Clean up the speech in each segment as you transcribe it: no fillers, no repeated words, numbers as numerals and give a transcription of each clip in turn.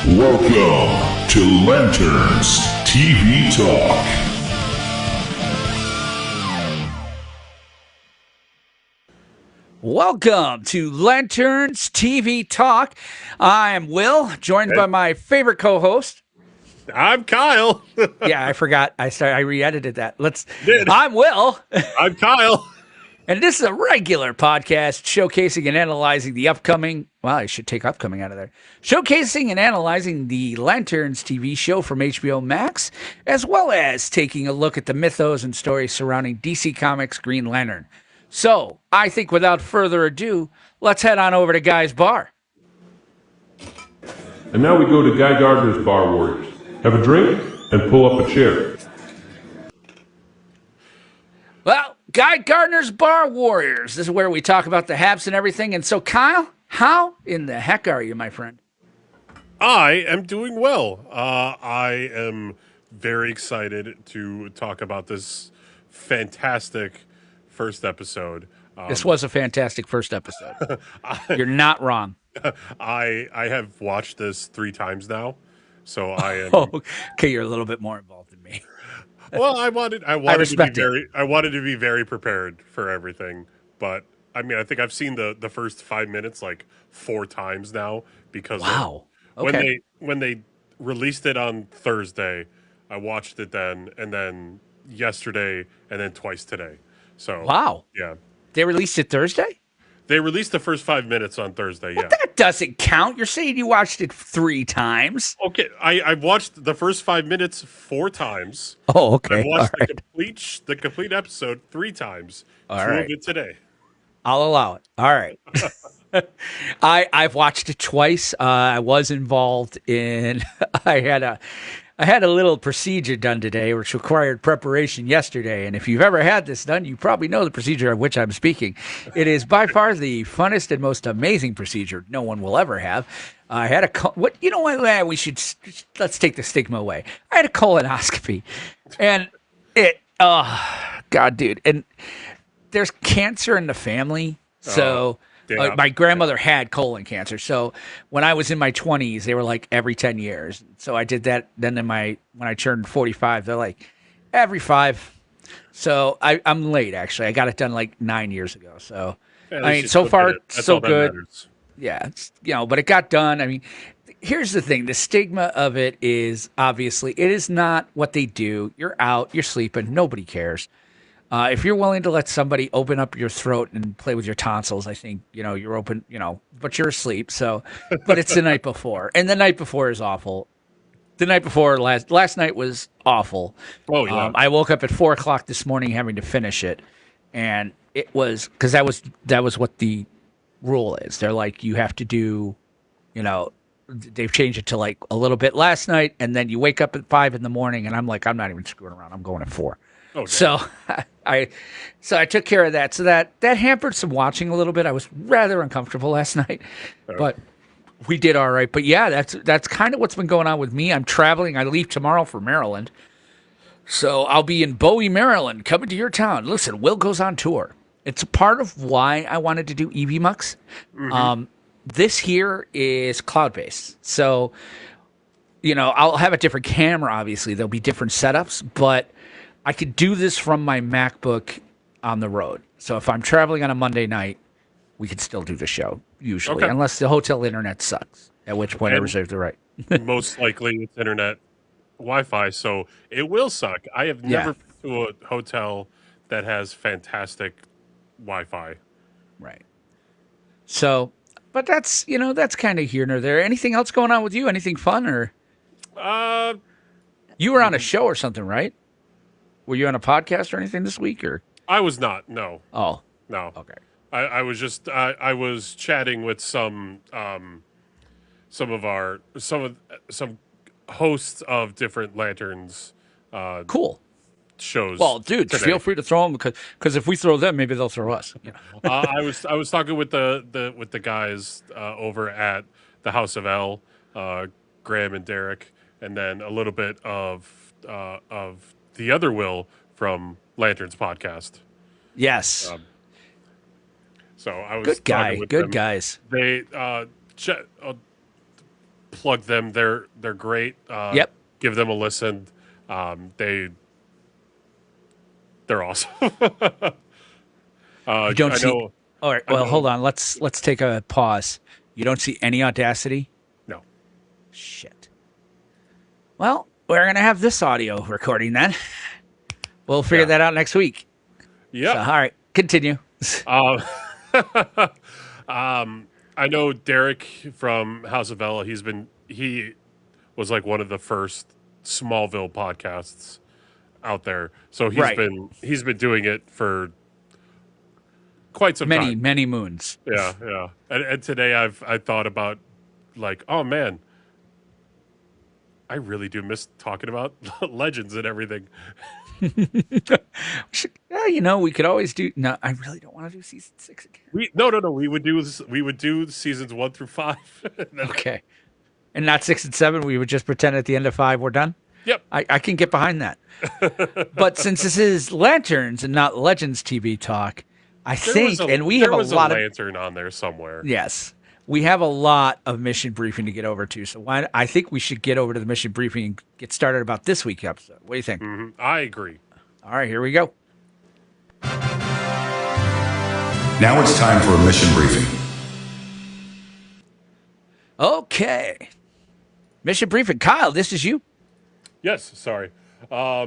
Welcome to Lanterns TV Talk. Welcome to Lanterns TV Talk. I am Will, joined by my favorite co-host. I'm Kyle. Yeah, I forgot. I re-edited that. Did. I'm Will. I'm Kyle. And this is a regular podcast showcasing and analyzing the upcoming, well, I should take upcoming out of there, showcasing and analyzing the Lanterns TV show from HBO Max, as well as taking a look at the mythos and stories surrounding DC Comics' Green Lantern. So, I think without further ado, let's head on over to Guy's Bar. And now we go to Guy Gardner's Bar Warriors. Have a drink and pull up a chair. Well, Guy Gardner's Bar Warriors. This is where we talk about the Habs and everything. And so, Kyle, how in the heck are you, my friend? I am doing well. I am very excited to talk about this fantastic first episode. This was a fantastic first episode. You're not wrong. I have watched this 3 times now, so I am. Oh, okay, you're a little bit more involved than me. Well, I wanted to be very prepared for everything, but I mean, I think I've seen the first 5 minutes like 4 times now because wow. Okay. when they released it on Thursday, I watched it then, and then yesterday, and then twice today. So wow. Yeah. They released it Thursday? They released the first 5 minutes on Thursday, yeah. That doesn't count. You're saying you watched it 3 times. Okay, I've watched the first 5 minutes 4 times. Oh, okay. I watched the complete episode 3 times. All 2 right. of it today. I'll allow it. All right. I've watched it twice. I was involved in I had a little procedure done today, which required preparation yesterday. And if you've ever had this done, you probably know the procedure of which I'm speaking. It is by far the funnest and most amazing procedure no one will ever have. I had let's take the stigma away. I had a colonoscopy, and God, dude, and there's cancer in the family, so. Yeah. My grandmother had colon cancer. So when I was in my 20s, they were like every 10 years. So I did that. Then when I turned 45, they're like every 5. So I'm late, actually. I got it done like 9 years ago. So, I mean, so far, so good. Yeah. But it got done. I mean, here's the thing. The stigma of it is obviously it is not what they do. You're out, you're sleeping. Nobody cares. If you're willing to let somebody open up your throat and play with your tonsils, I think, you're open, but you're asleep. So, but it's the night before, and the night before is awful. The night before last night was awful. Oh, yeah. I woke up at 4:00 this morning having to finish it. And it was because that was what the rule is. They're like, you have to do, they've changed it to like a little bit last night. And then you wake up at 5 in the morning and I'm like, I'm not even screwing around. I'm going at 4. Oh, so I took care of that. So that hampered some watching a little bit. I was rather uncomfortable last night, but we did all right. But yeah, that's kind of what's been going on with me. I'm traveling. I leave tomorrow for Maryland. So I'll be in Bowie, Maryland, coming to your town. Listen, Will goes on tour. It's a part of why I wanted to do EV Mux. Mm-hmm. This here is cloud-based. So, I'll have a different camera, obviously. There'll be different setups, but I could do this from my MacBook on the road. So if I'm traveling on a Monday night, we could still do the show, usually, unless the hotel internet sucks, at which point I reserve the right. Most likely it's internet Wi-Fi, so it will suck. I have never been to a hotel that has fantastic Wi-Fi. Right. So, but that's kind of here nor there. Anything else going on with you? Anything fun or? You were on a show or something, right? Were you on a podcast or anything this week, or? I was not. No. Oh. No. Okay. I was just I was chatting with some hosts of different Lanterns. Cool. Shows. Well, dude, today. feel free to throw them because if we throw them, maybe they'll throw us. I was talking with the guys over at the House of L, Graham and Derek, and then a little bit of the other Will from Lanterns podcast. Yes. So I was good guy. talking with Good them. guys. They plug them. They're great. Yep. Give them a listen. They're awesome. You don't I see. know. All right. Well, hold on. Let's take a pause. You don't see any Audacity? No. Shit. Well, we're gonna have this audio recording then. We'll figure that out next week. Yeah. So, all right. Continue. I know Derek from House of L. He was like one of the first Smallville podcasts out there. So he's been doing it for quite some time. Many moons. Yeah. And today I thought about like, oh man, I really do miss talking about legends and everything. Yeah, we could always do. No, I really don't want to do season 6 again. No. We would do seasons 1 through 5. Okay, and not 6 and 7. We would just pretend at the end of 5 we're done. Yep, I can get behind that. But since this is Lanterns and not Legends TV talk, we have a lot of lantern on there somewhere. Yes. We have a lot of mission briefing to get over to, so I think we should get over to the mission briefing and get started about this week's episode. What do you think? Mm-hmm. I agree. All right, here we go. Now it's time for a mission briefing. Okay. Mission briefing. Kyle, this is you. Yes, sorry. All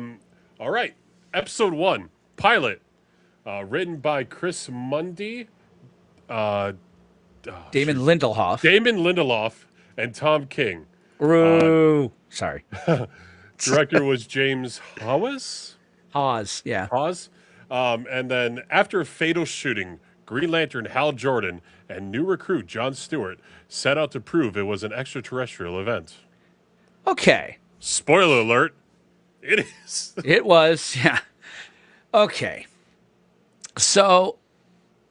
right. Episode 1, pilot, written by Chris Mundy, Damon Lindelof, and Tom King. Sorry. Director was James Hawes. Yeah. Hawes. And then after a fatal shooting, Green Lantern Hal Jordan and new recruit John Stewart set out to prove it was an extraterrestrial event. Okay. Spoiler alert. It is. It was, yeah. Okay. So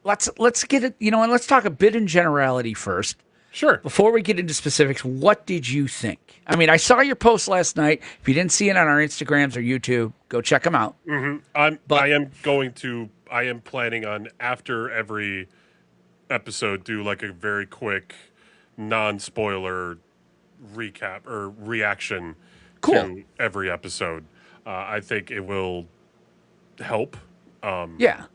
let's get it, and let's talk a bit in generality first. Sure. Before we get into specifics, what did you think? I mean, I saw your post last night. If you didn't see it on our Instagrams or YouTube, go check them out. Mm-hmm. I am planning on, after every episode, do like a very quick non-spoiler recap or reaction to every episode. I think it will help. Yeah.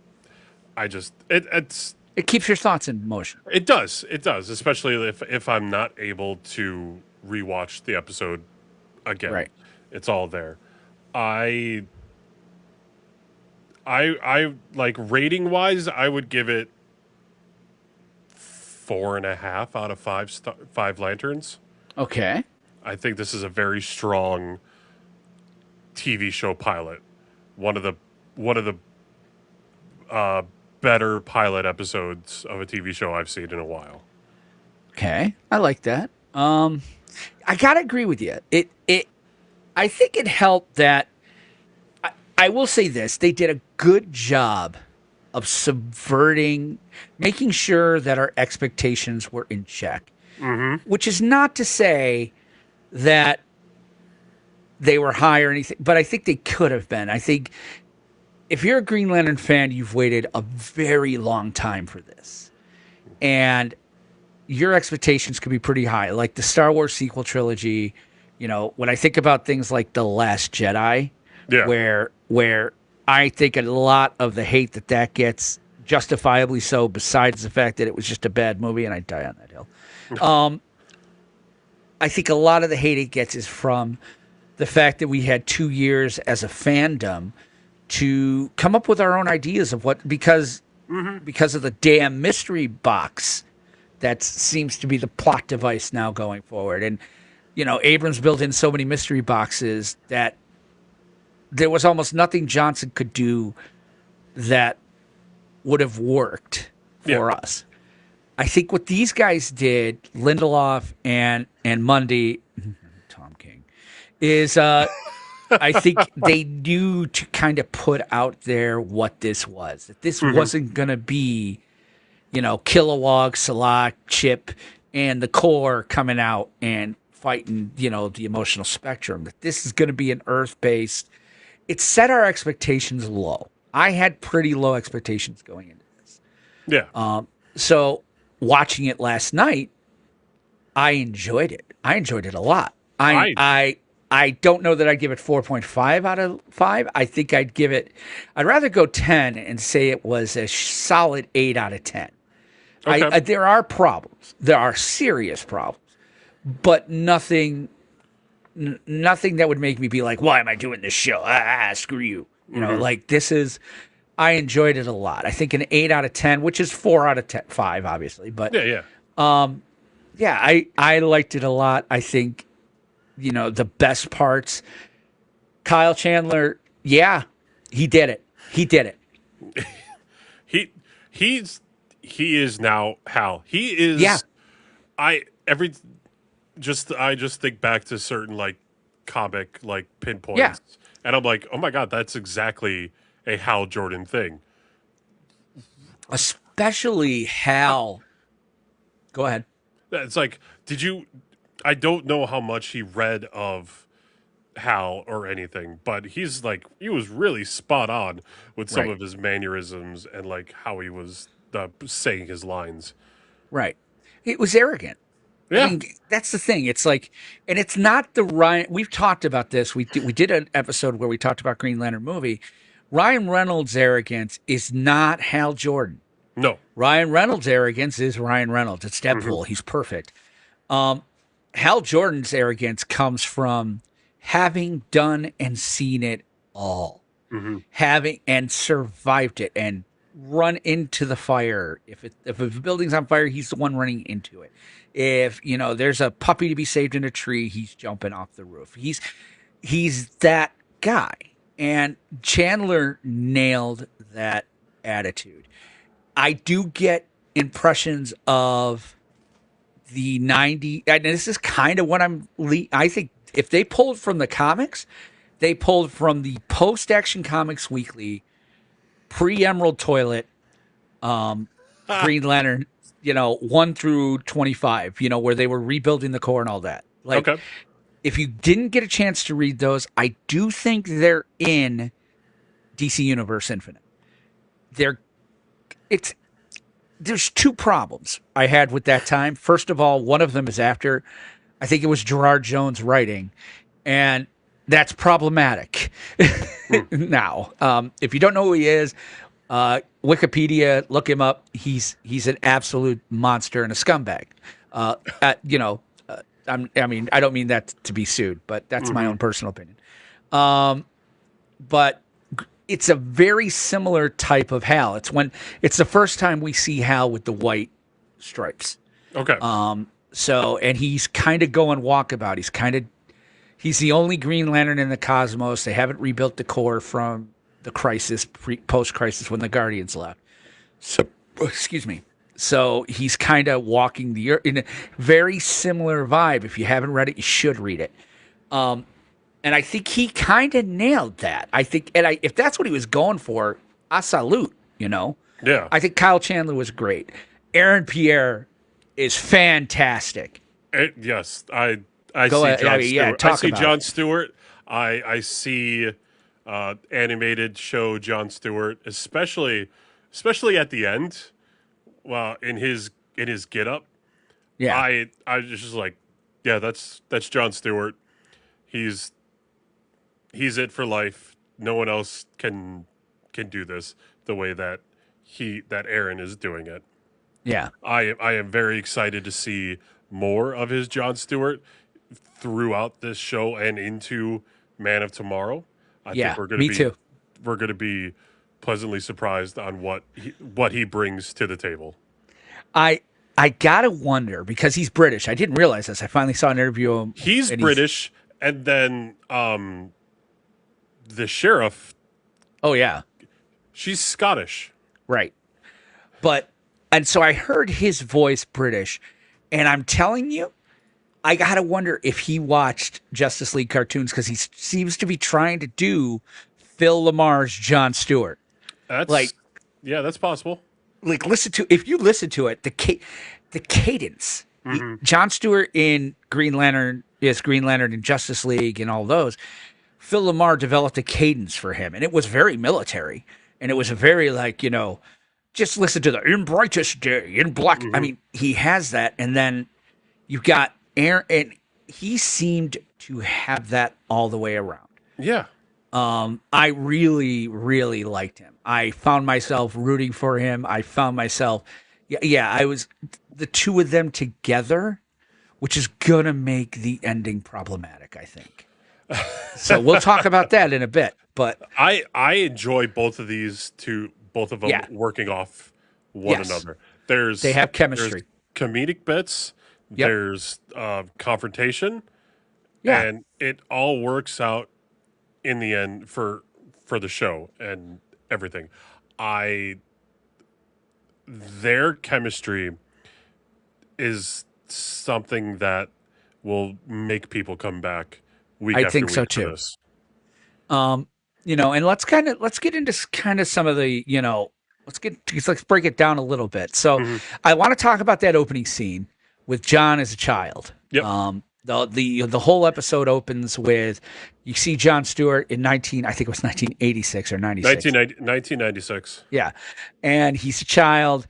It keeps your thoughts in motion. It does, especially if I'm not able to rewatch the episode again. Right. It's all there. I like, rating wise, I would give it 4.5 out of 5 lanterns. Okay. I think this is a very strong TV show pilot. One of the better pilot episodes of a TV show I've seen in a while. Okay, I like that. I gotta agree with you. I think it helped that. I will say this: they did a good job of subverting, making sure that our expectations were in check. Mm-hmm. Which is not to say that they were high or anything, but I think they could have been. I think if you're a Green Lantern fan, you've waited a very long time for this. And your expectations could be pretty high. Like the Star Wars sequel trilogy, when I think about things like The Last Jedi, where I think a lot of the hate that gets, justifiably so, besides the fact that it was just a bad movie, and I die on that hill. I think a lot of the hate it gets is from the fact that we had 2 years as a fandom to come up with our own ideas of what, because of the damn mystery box that seems to be the plot device now going forward. And, Abrams built in so many mystery boxes that there was almost nothing Johnson could do that would have worked for us. I think what these guys did, Lindelof and Mundy, Tom King, is I think they knew to kind of put out there what this was. That this wasn't going to be, Kilowog, Salak, Chip, and the Core coming out and fighting, the emotional spectrum. That this is going to be an Earth-based. It set our expectations low. I had pretty low expectations going into this. Yeah. So watching it last night, I enjoyed it. I enjoyed it a lot. I- I don't know that I'd give it 4.5 out of 5. I think I'd rather go 10 and say it was a solid 8 out of 10. Okay. There are problems. There are serious problems, but nothing that would make me be like, why am I doing this show? Screw you. You know, like this is, I enjoyed it a lot. I think an 8 out of 10, which is 4 out of 10, 5, obviously. But Yeah. yeah, I liked it a lot. I think, you know, the best parts, Kyle Chandler, yeah, he did it. He did it. He is now Hal. He is. Yeah. I just think back to certain like comic like pinpoints, Yeah. and I'm like, oh my god, that's exactly a Hal Jordan thing. Especially Hal. Go ahead. It's like, did you? I don't know how much he read of Hal or anything, but he was really spot on with some Right. of his mannerisms and like how he was saying his lines. Right. It was arrogant. Yeah. I mean, that's the thing. It's like, and it's not the Ryan. We've talked about this. We did an episode where we talked about Green Lantern movie. Ryan Reynolds' arrogance is not Hal Jordan. No. Ryan Reynolds' arrogance is Ryan Reynolds. It's Deadpool. He's perfect. Hal Jordan's arrogance comes from having done and seen it all, having and survived it and run into the fire. If a building's on fire, he's the one running into it. If you know there's a puppy to be saved in a tree, he's jumping off the roof. He's that guy. And Chandler nailed that attitude. I do get impressions of the 90, and this is kind of what I think if they pulled from the comics, they pulled from the post-Action Comics Weekly, pre-Emerald Toilet, Green Lantern, 1 through 25, where they were rebuilding the core and all that. Like, Okay. if you didn't get a chance to read those, I do think they're in DC Universe Infinite. There's two problems I had with that time. First of all, one of them is after, I think it was Gerard Jones writing, and that's problematic. Now, if you don't know who he is, Wikipedia, look him up. He's an absolute monster and a scumbag. I don't mean that to be sued, but that's my own personal opinion. But it's a very similar type of Hal. It's the first time we see Hal with the white stripes. Okay. And he's kind of going walkabout. He's the only Green Lantern in the cosmos. They haven't rebuilt the core from the crisis, post-crisis when the Guardians left. So, excuse me. So he's kind of walking the earth in a very similar vibe. If you haven't read it, you should read it. And I think he kind of nailed that. If that's what he was going for, I salute, Yeah. I think Kyle Chandler was great. Aaron Pierre is fantastic. Yes. I see Go ahead. John Yeah, Stewart. talk I see about John it. Stewart. I see animated show John Stewart, especially at the end. Well, in his get up. Yeah. I was just like, yeah, that's John Stewart. He's it for life. No one else can do this the way that Aaron is doing it. Yeah. I am very excited to see more of his John Stewart throughout this show and into Man of Tomorrow. I Yeah, think me too. We're going to be pleasantly surprised on what he brings to the table. I gotta wonder because he's British. I didn't realize this. I finally saw an interview of him. He's and British, and then the sheriff, Oh yeah. she's Scottish. Right. And so I heard his voice British, and I'm telling you, I gotta wonder if he watched Justice League cartoons because he seems to be trying to do Phil Lamar's John Stewart. That's that's possible. Like if you listen to it, the cadence. John Stewart in Green Lantern in Justice League and all those. Phil Lamar developed a cadence for him, and it was very military, and it was a very just listen to the in brightest day in black. I mean, he has that, and then You've got Aaron, and he seemed to have that all the way around. Yeah. I really, really liked him. I found myself rooting for him. I found myself, I was the two of them together, which is gonna make the ending problematic, I think. So we'll talk about that in a bit. But I enjoy both of them Yeah. working off one Yes. another. they have There's chemistry. comedic bits, Yep. there's confrontation, Yeah. and it all works out in the end for the show and everything. Their chemistry is something that will make people come back week I after think week so for too. this. And let's get into kind of some of the, let's break it down a little bit. So I want to talk about that opening scene with John as a child. Yep. The whole episode opens with you see John Stewart in I think it was 1986 or 96. 1996. Yeah. And he's a child,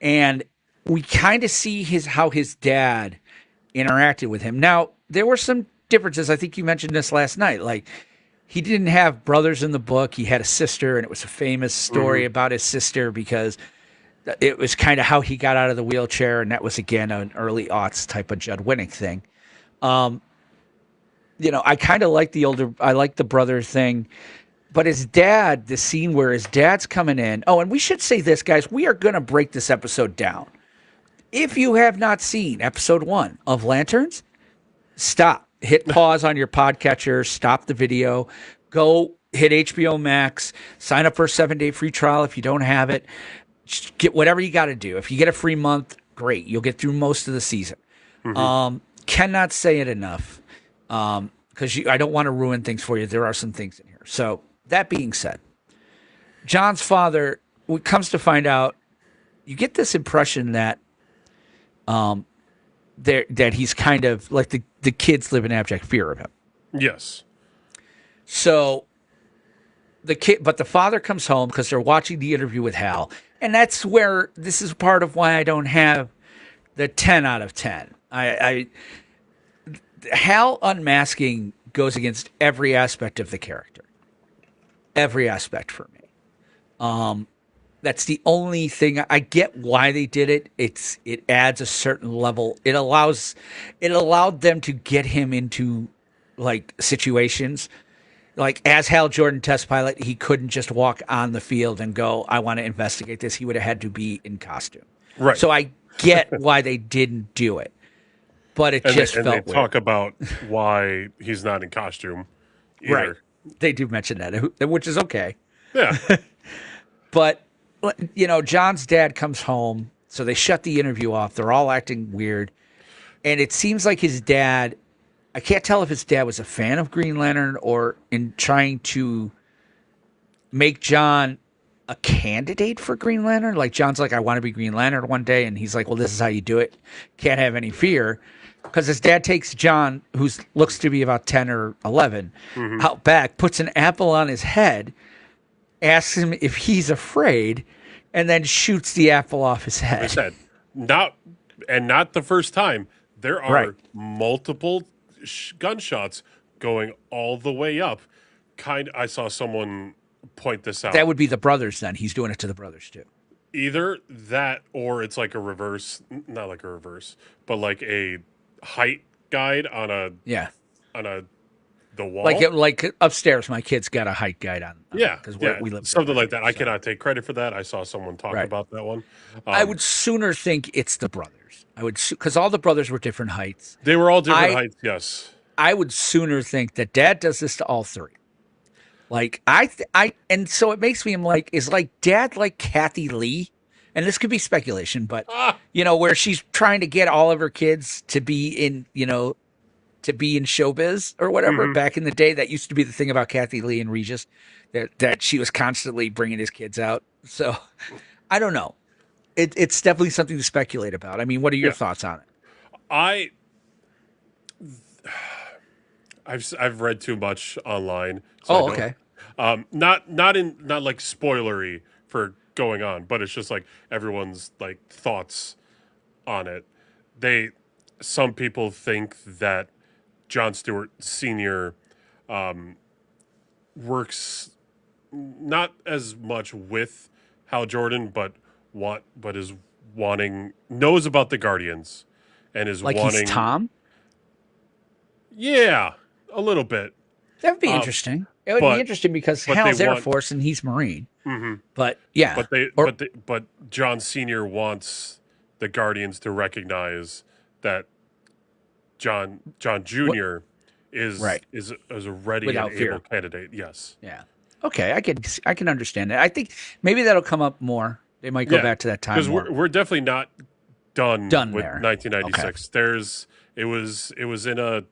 and we kind of see how his dad interacted with him. Now, there were some differences. I think you mentioned this last night. Like, he didn't have brothers in the book. He had a sister, and it was a famous story about his sister because it was kind of how he got out of the wheelchair, and that was, again, an early aughts type of Judd Winnick thing. I kind of like the brother thing. But his dad, the scene where his dad's coming in. Oh, and we should say this, guys. We are going to break this episode down. If you have not seen episode 1 of Lanterns, stop. Hit pause on your podcatcher. Stop the video. Go hit HBO Max. Sign up for a 7-day free trial if you don't have it. Just get whatever you got to do. If you get a free month, great. You'll get through most of the season. Cannot say it enough because I don't want to ruin things for you. There are some things in here. So that being said, John's father, what comes to find out, you get this impression that that he's kind of like the kids live in abject fear of him. Yes. So the father comes home because they're watching the interview with Hal, and that's where this is part of why I don't have the 10 out of 10. Hal unmasking goes against every aspect of the character. Every aspect for me. That's the only thing. I get why they did it. It adds a certain level. It allowed them to get him into like situations. Like as Hal Jordan test pilot, he couldn't just walk on the field and go, I want to investigate this. He would have had to be in costume. Right. So I get why they didn't do it. But it just felt weird. They talk about why he's not in costume either. Right. They do mention that, which is okay. Yeah. But, John's dad comes home, so they shut the interview off. They're all acting weird. And it seems like his dad, I can't tell if his dad was a fan of Green Lantern or in trying to make John a candidate for Green Lantern. Like, John's like, I want to be Green Lantern one day. And he's like, well, this is how you do it. Can't have any fear. Because his dad takes John, who looks to be about 10 or 11, out back, puts an apple on his head, asks him if he's afraid, and then shoots the apple off his head. Not the first time. There are multiple gunshots going all the way up. I saw someone point this out. That would be the brothers then. He's doing it to the brothers too. Either that or it's like a reverse, not like a reverse, but like a height guide on the wall. Like upstairs, my kid's got a height guide on. Because we live something like that. I cannot take credit for that. I saw someone talk about that one. I would sooner think it's the brothers. I would, because all the brothers were different heights. They were all different heights. Yes. I would sooner think that Dad does this to all three. Like and so it makes me like, is like Dad like Kathy Lee? And this could be speculation, but where she's trying to get all of her kids to be in, to be in showbiz or whatever. Back in the day, that used to be the thing about Kathy Lee and Regis, that she was constantly bringing his kids out. So I don't know. It's definitely something to speculate about. I mean, what are your thoughts on it? I've read too much online. So okay. Not like spoilery for going on, but it's just like everyone's like thoughts on it. some people think that Jon Stewart Sr. Works not as much with Hal Jordan, but is knows about the Guardians and is Like wanting. he's Tom? Yeah, a little bit. That would be interesting. It would be interesting because Hal's Air Force and he's Marine. Mm-hmm. But yeah, but John Senior wants the Guardians to recognize that John Junior is a ready Without and fear. able candidate. Yes. yeah. Okay, I can understand that. I think maybe that'll come up more. They might go back to that time because more. we're definitely not done with there. 1996. Okay. It was in a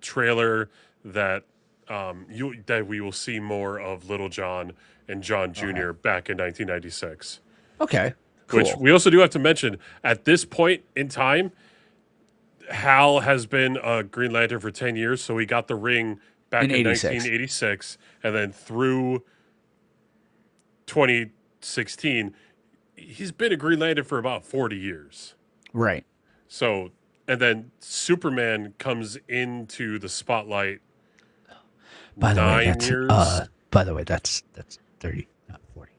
trailer that that we will see more of Little John and John Jr. back in 1996. Okay, cool. Which we also do have to mention at this point in time, Hal has been a Green Lantern for 10 years, so he got the ring back in 1986, and then through 2016, he's been a Green Lantern for about 40 years. Right. So, and then Superman comes into the spotlight. By the way, 9 years. By the way, that's 30, not 40.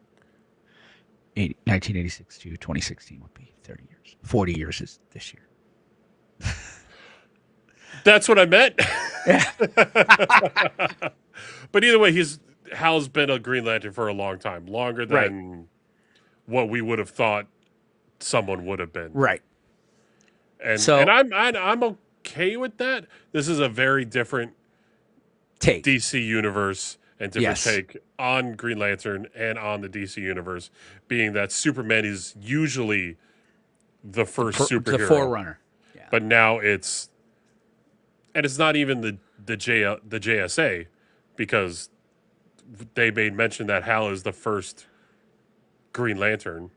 1986 to 2016 would be 30 years. 40 years is this year. That's what I meant. Yeah. But either way, Hal's been a Green Lantern for a long time, longer than what we would have thought someone would have been. Right. And so, and I'm okay with that. This is a very different take. DC universe and different take on Green Lantern and on the DC universe, being that Superman is usually the first superhero, the forerunner. Yeah. But now it's not even the JSA, because they made mention that Hal is the first Green Lantern.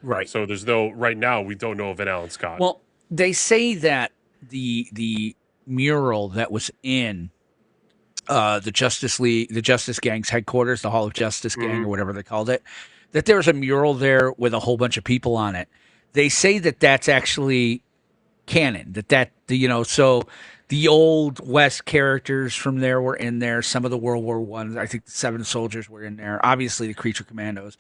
Right. So there's right now we don't know of an Alan Scott. Well, they say that the mural that was in the Justice League, the Justice Gang's headquarters, the Hall of Justice Gang or whatever they called it, that there was a mural there with a whole bunch of people on it. They say that that's actually canon, so the old West characters from there were in there. Some of the World War I, I think the Seven Soldiers were in there. Obviously the Creature Commandos,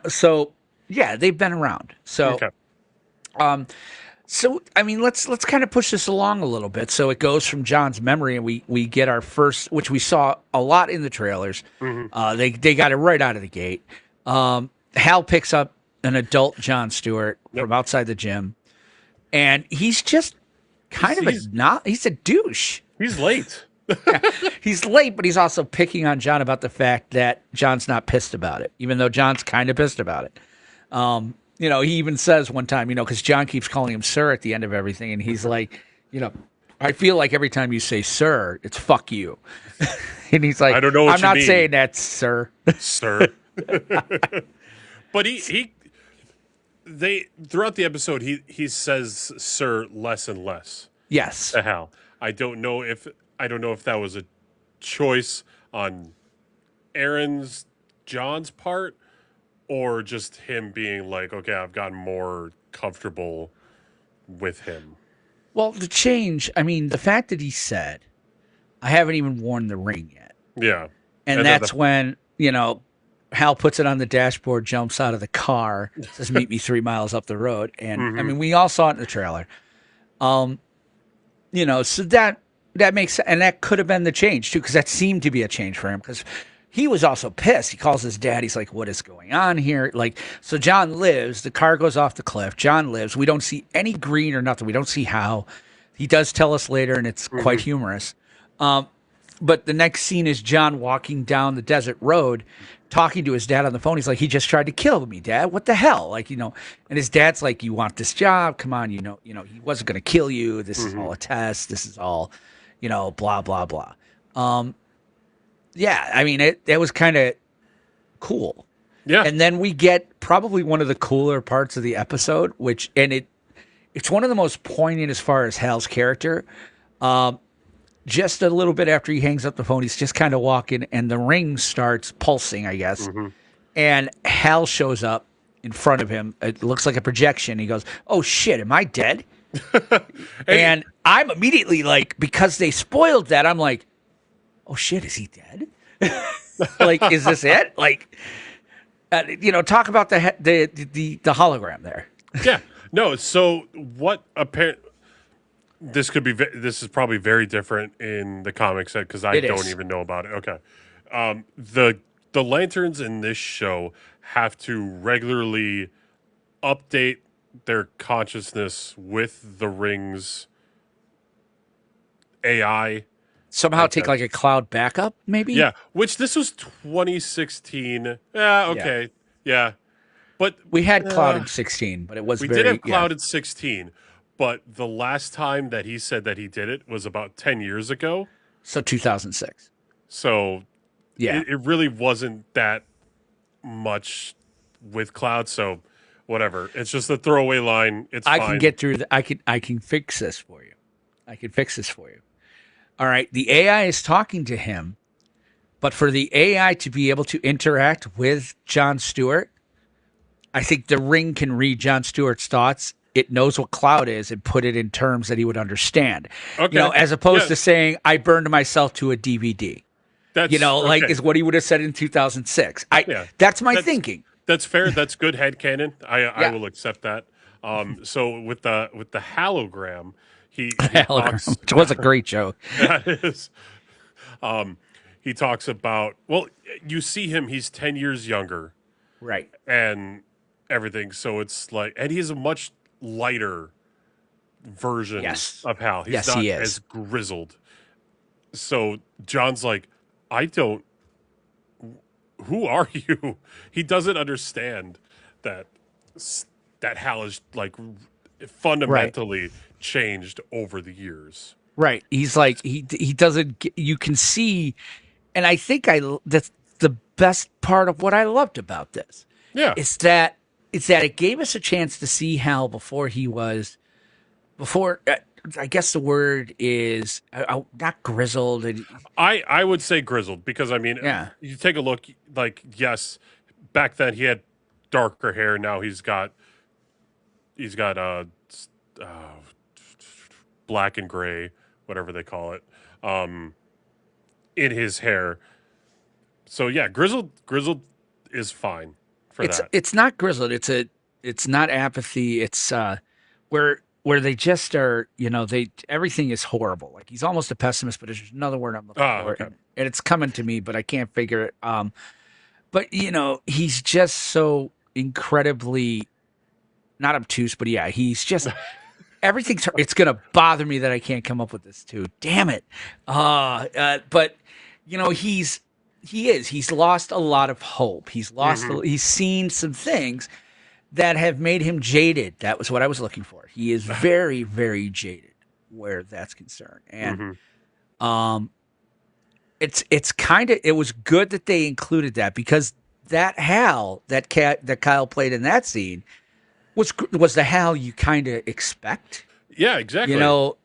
so yeah, they've been around. So, so I mean, let's kind of push this along a little bit. So it goes from John's memory, and we get our first, which we saw a lot in the trailers. They got it right out of the gate. Hal picks up an adult Jon Stewart from outside the gym, and he's just he's a douche. He's late. He's late, but he's also picking on John about the fact that John's not pissed about it, even though John's kind of pissed about it. He even says one time, because John keeps calling him sir at the end of everything, and he's like, I feel like every time you say sir, it's fuck you. And he's like, I don't know what I'm not mean. saying that, sir. Sir. But throughout the episode, he says sir less and less. Yes. To Hal. I don't know if that was a choice on John's part, or just him being like, okay, I've gotten more comfortable with him. Well, the change, the fact that he said, I haven't even worn the ring yet. Yeah. And that's when, Hal puts it on the dashboard, jumps out of the car, says, meet me 3 miles up the road. And we all saw it in the trailer. So that makes sense. And that could have been the change too, because that seemed to be a change for him, because he was also pissed. He calls his dad. He's like, what is going on here? So John lives. The car goes off the cliff. John lives. We don't see any green or nothing. We don't see how. He does tell us later, and it's quite humorous. But the next scene is John walking down the desert road, talking to his dad on the phone. He's like, he just tried to kill me, Dad. What the hell? And his dad's like, you want this job? Come on, he wasn't going to kill you. This is all a test. This is all, blah, blah, blah. Yeah, it was kind of cool. Yeah. And then we get probably one of the cooler parts of the episode, it's one of the most poignant as far as Hal's character. Just a little bit after he hangs up the phone, he's just kind of walking, and the ring starts pulsing, I guess. And Hal shows up in front of him. It looks like a projection. He goes, oh, shit, am I dead? And I'm immediately like, because they spoiled that, I'm like, oh shit, is he dead? Like, is this it? Like, talk about the hologram there. Yeah. No. So what? Apparent. This could be. This is probably very different in the comics because I don't even know about it. Okay. The lanterns in this show have to regularly update their consciousness with the ring's AI. Somehow take like a cloud backup, maybe? Yeah, which this was 2016. Yeah, okay. Yeah. But we had cloud in 16, but it was we did have cloud in 16. But the last time that he said that he did it was about 10 years ago. So 2006. So yeah, it really wasn't that much with cloud. So whatever. It's just a throwaway line. It's fine. I can get through I can fix this for you. I can fix this for you. All right. The AI is talking to him, but for the AI to be able to interact with Jon Stewart, I think the ring can read Jon Stewart's thoughts. It knows what cloud is and put it in terms that he would understand. Okay. As opposed to saying, I burned myself to a DVD. That's, is what he would have said in 2006. That's my thinking. That's fair. That's good headcanon. I will accept that. So with the hologram, he talks, which was a great joke. That is. He talks about, you see him, he's 10 years younger. Right. And everything. So it's like, and he's a much lighter version of Hal. He's not as grizzled. So John's like, who are you? He doesn't understand that Hal is like fundamentally changed over the years. Right. He's like, he doesn't, you can see, and I think that's the best part of what I loved about this. Yeah. It's that it gave us a chance to see Hal before, I guess the word is not grizzled. I would say grizzled because, I mean, you take a look, like, yes, back then he had darker hair. Now he's got black and gray, whatever they call it, in his hair. So yeah, grizzled is fine for that. It's not grizzled. It's not apathy. It's where they just are. Everything is horrible. Like, he's almost a pessimist, but there's another word I'm looking for, okay. and it's coming to me, but I can't figure it. But he's just so incredibly not obtuse, but he's just. Everything's. It's gonna bother me that I can't come up with this too. Damn it! But he's lost a lot of hope. He's lost. He's seen some things that have made him jaded. That was what I was looking for. He is very, very jaded where that's concerned, and it's kind of. It was good that they included that because that Hal that Kyle played in that scene was the Hal you kind of expect. Yeah, exactly.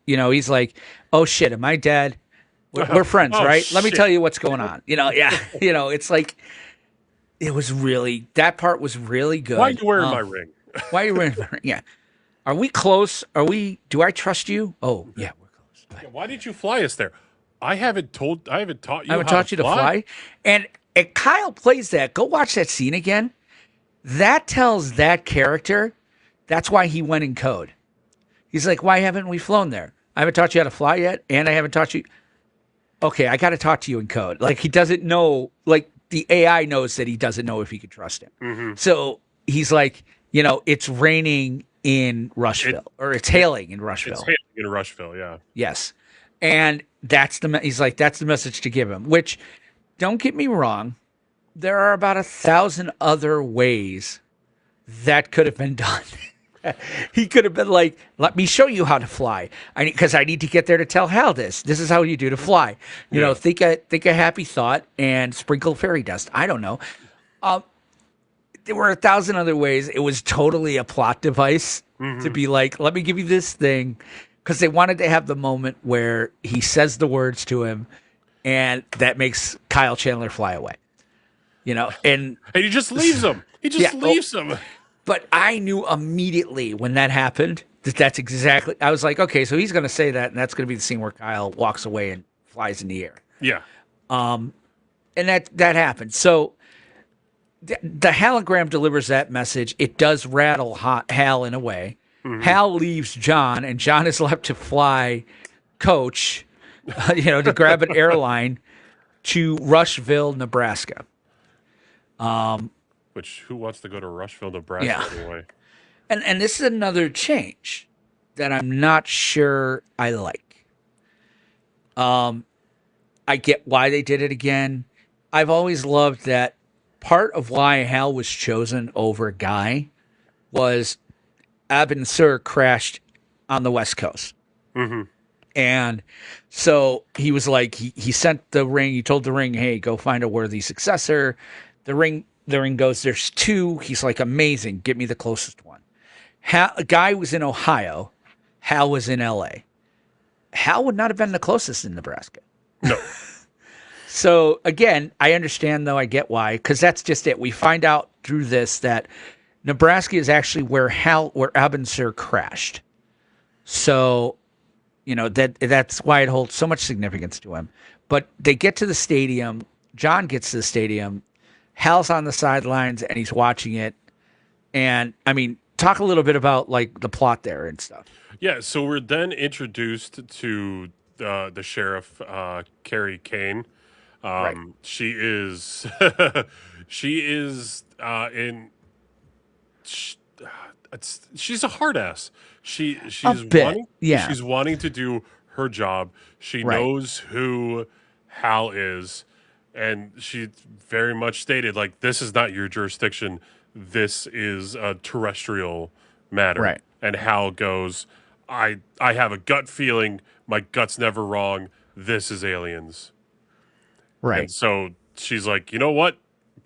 He's like, oh shit, am I dead? We're friends, right? Shit. Let me tell you what's going on. It's like, that part was really good. Why are you wearing my ring? Why are you wearing my ring? Yeah. Are we close? Do I trust you? Oh, yeah, we're close. Why did you fly us there? I haven't taught you. I haven't taught you to fly. And Kyle plays that. Go watch that scene again. That tells that character that's why he went in code. He's like, why haven't we flown there? I haven't taught you how to fly yet, and I haven't taught you. Okay, I got to talk to you in code. Like, he doesn't know. Like, the AI knows that he doesn't know if he could trust him. Mm-hmm. So he's like, it's raining in Rushville, or it's hailing in Rushville. It's hailing in Rushville, yeah. Yes, and he's like, that's the message to give him. Which, don't get me wrong, there are about 1,000 other ways that could have been done. He could have been like, let me show you how to fly. Because I need to get there to tell Hal this. This is how you do to fly. Think a happy thought and sprinkle fairy dust. I don't know. There were 1,000 other ways. It was totally a plot device to be like, let me give you this thing. Because they wanted to have the moment where he says the words to him, and that makes Kyle Chandler fly away. And he just leaves him. He just leaves him. But I knew immediately when that happened, That's exactly. I was like, okay, so he's going to say that, and that's going to be the scene where Kyle walks away and flies in the air. Yeah. And that happened. So the hologram delivers that message. It does rattle Hal in a way. Hal leaves John, and John is left to fly Coach, to grab an airline to Rushville, Nebraska. Which, who wants to go to Rushville, Nebraska anyway? And this is another change that I'm not sure I like. I get why they did it again. I've always loved that part of why Hal was chosen over Guy was Abin Sur crashed on the West Coast. And so he was like, he sent the ring, he told the ring, hey, go find a worthy successor. The ring goes, there's two. He's like, amazing, get me the closest one. Guy was in Ohio. Hal was in L.A. Hal would not have been the closest in Nebraska. No. So, again, I understand, though. I get why, because that's just it. We find out through this that Nebraska is actually where Abin Sur crashed. So, that's why it holds so much significance to him. But they get to the stadium. John gets to the stadium. Hal's on the sidelines, and he's watching it. And, I mean, talk a little bit about, like, the plot there and stuff. Yeah, so we're then introduced to the sheriff, Carrie Kane. Right. She is she's a hard ass. She's wanting, yeah. She's wanting to do her job. She knows who Hal is, and she very much stated, like, this is not your jurisdiction. This is a terrestrial matter. Right. And Hal goes, I have a gut feeling. My gut's never wrong. This is aliens. Right. And so she's like, you know what?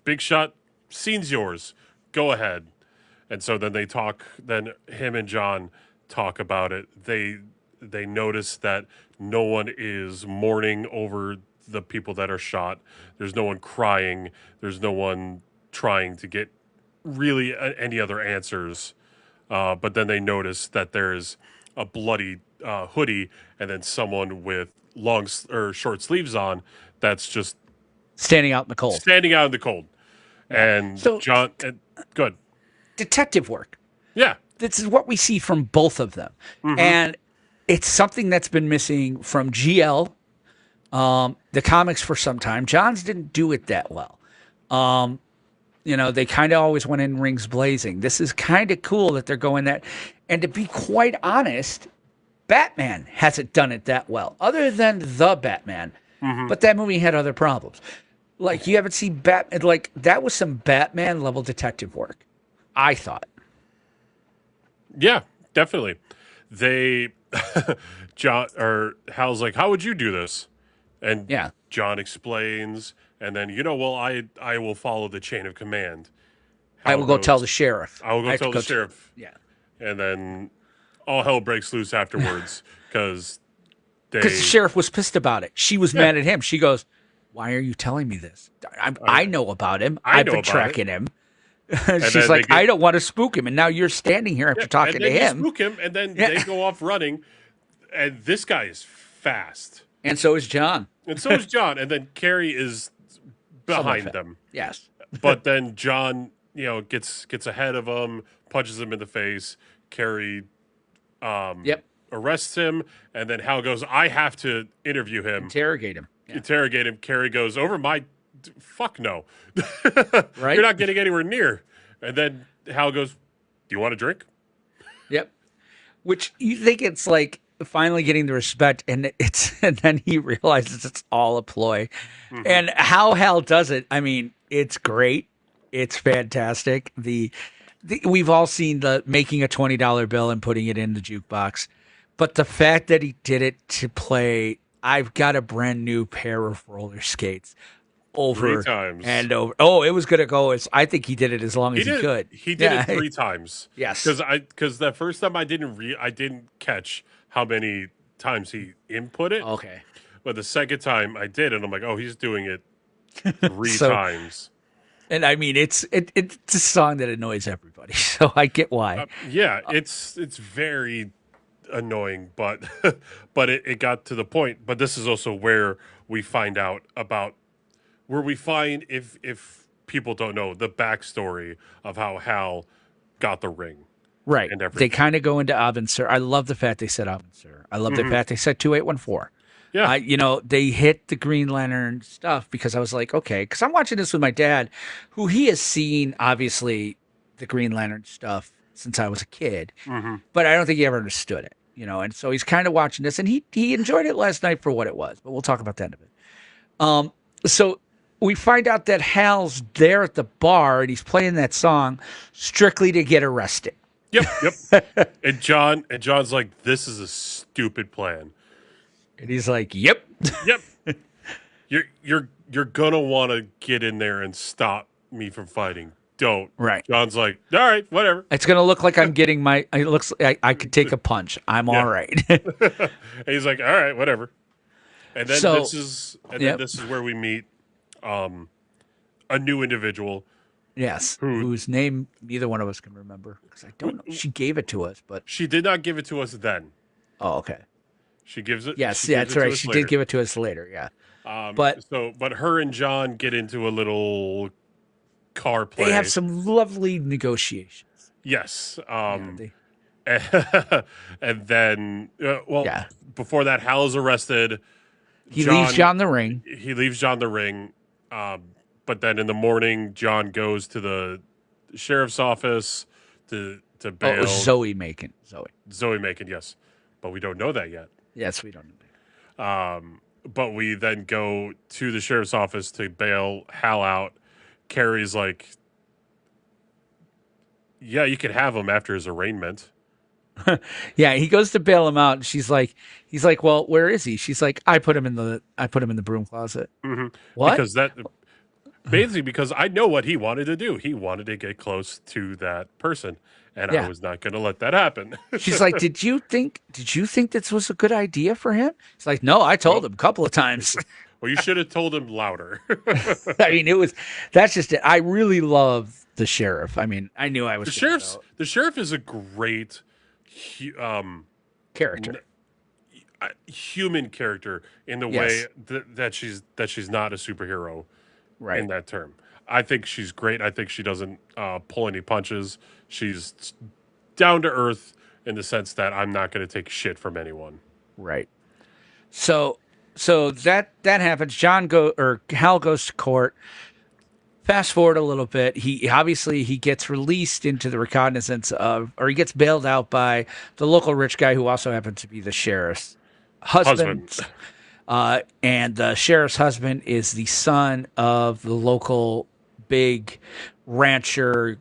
Big shot, scene's yours. Go ahead. And so then then him and John talk about it. They notice that no one is mourning over the people that are shot. There's no one crying. There's no one trying to get really any other answers. But then they notice that there's a bloody hoodie and then someone with long or short sleeves on that's just standing out in the cold. And So, John, good. Detective work. Yeah. This is what we see from both of them. And it's something that's been missing from GL, the comics for some time. John's didn't do it that well. They kind of always went in rings blazing. This is kind of cool that they're going that. And to be quite honest, Batman hasn't done it that well, other than The Batman. But that movie had other problems. Like, you haven't seen Batman. Like, that was some Batman level detective work, I thought. Yeah, definitely. Hal's like, how would you do this? And John explains, and then, I will follow the chain of command. I will go tell the sheriff. I will go tell the sheriff. Yeah. And then all hell breaks loose afterwards because the sheriff was pissed about it. She was mad at him. She goes, why are you telling me this? I know about him. I've been tracking him. She's like, I don't want to spook him. And now you're standing here after talking to him. Spook him, and then they go off running. And this guy is fast. And so is John. And then Carrie is behind them. Yes. But then John, gets ahead of him, punches him in the face. Carrie arrests him, and then Hal goes, I have to interview him. Interrogate him. Carrie goes, over my... Fuck no. Right? You're not getting anywhere near. And then Hal goes, do you want a drink? Yep. Which you think it's like finally getting the respect, and then he realizes it's all a ploy. And how Hal does it, I mean, it's great. It's fantastic. We've all seen the making a $20 bill and putting it in the jukebox. But the fact that he did it to play, I've got a brand new pair of roller skates. Over 3 times. And over. Oh, it was going to go. I think he did it as long as he could. He did it 3 times. Yes. Because the first time I didn't catch how many times he input it. Okay. But the second time I did, and I'm like, oh, he's doing it 3 times. And I mean, it's a song that annoys everybody, so I get why. It's very annoying, but but it got to the point. But this is also where we find out about where we find if people don't know the backstory of how Hal got the ring Right. and They everything. kind of go into Avin Sur. I love the fact they said Avin Sur. I love the fact they said 2814. Yeah. They hit the Green Lantern stuff because I was like, okay, because I'm watching this with my dad, who he has seen, obviously, the Green Lantern stuff since I was a kid, but I don't think he ever understood it, and so he's kind of watching this, and he enjoyed it last night for what it was, but we'll talk about that in a bit. So we find out that Hal's there at the bar, and he's playing that song strictly to get arrested. Yep. And John's like, this is a stupid plan. And he's like, yep. Yep. You're gonna want to get in there and stop me from fighting. Don't. Right. John's like, all right, whatever. It's going to look like I'm getting it looks like I could take a punch. I'm all right. And he's like, all right, whatever. And then So- this is Yep. this is where we meet a new individual. Yes. Whose name neither one of us can remember because I don't know. She gave it to us, but She did not give it to us then. oh, okay. She gives it. Yes, she yeah, gives that's it to right. us She later. did give it to us later. Yeah. But But her and John get into a little car play. they have some lovely negotiations. Yes. They- And then, Yeah. before that, Hal is arrested. he leaves John the ring. He leaves John the ring. But then in the morning, John goes to the sheriff's office to Oh, bail. it was Zoe Macon. Zoe Macon, yes. But we don't know that yet. Yes, we don't know. But we then go to the sheriff's office to bail Hal out. Carrie's like, yeah, you could have him after his arraignment. Yeah, he goes to bail him out, and he's like, well, where is he? She's like, I put him in the broom closet. Mm-hmm. What? Because that basically because I know what he wanted to do. He wanted to get close to that person, and Yeah. I was not going to let that happen. She's like, did you think this was a good idea for him? It's like, no, I told him a couple of times. Well, you should have told him louder. I mean, that's just it. I really love the sheriff. I mean, I knew I was The sheriff is a great character. human character in the Yes. way that she's not a superhero Right. in that term. I think she's great. I think she doesn't pull any punches. She's down to earth in the sense that I'm not going to take shit from anyone. Right. So that happens. Hal goes to court. Fast forward a little bit. He gets released into the recognizance of, or he gets bailed out by the local rich guy who also happens to be the sheriff's husband. And the sheriff's husband is the son of the local big rancher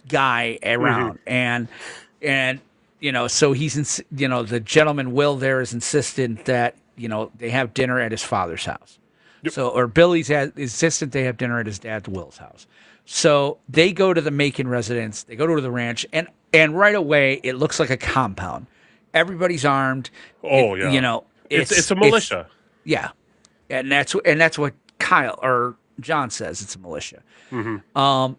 guy around. And so he's, the gentleman Will there is insistent that, they have dinner at his father's house. Yep. So, or Billy's insistent they have dinner at his dad Will's house. So they go to the Macon residence. They go to the ranch, and right away it looks like a compound. Everybody's armed. Oh, yeah. It's a militia. Yeah, and that's what Kyle or John says. It's a militia. Mm-hmm.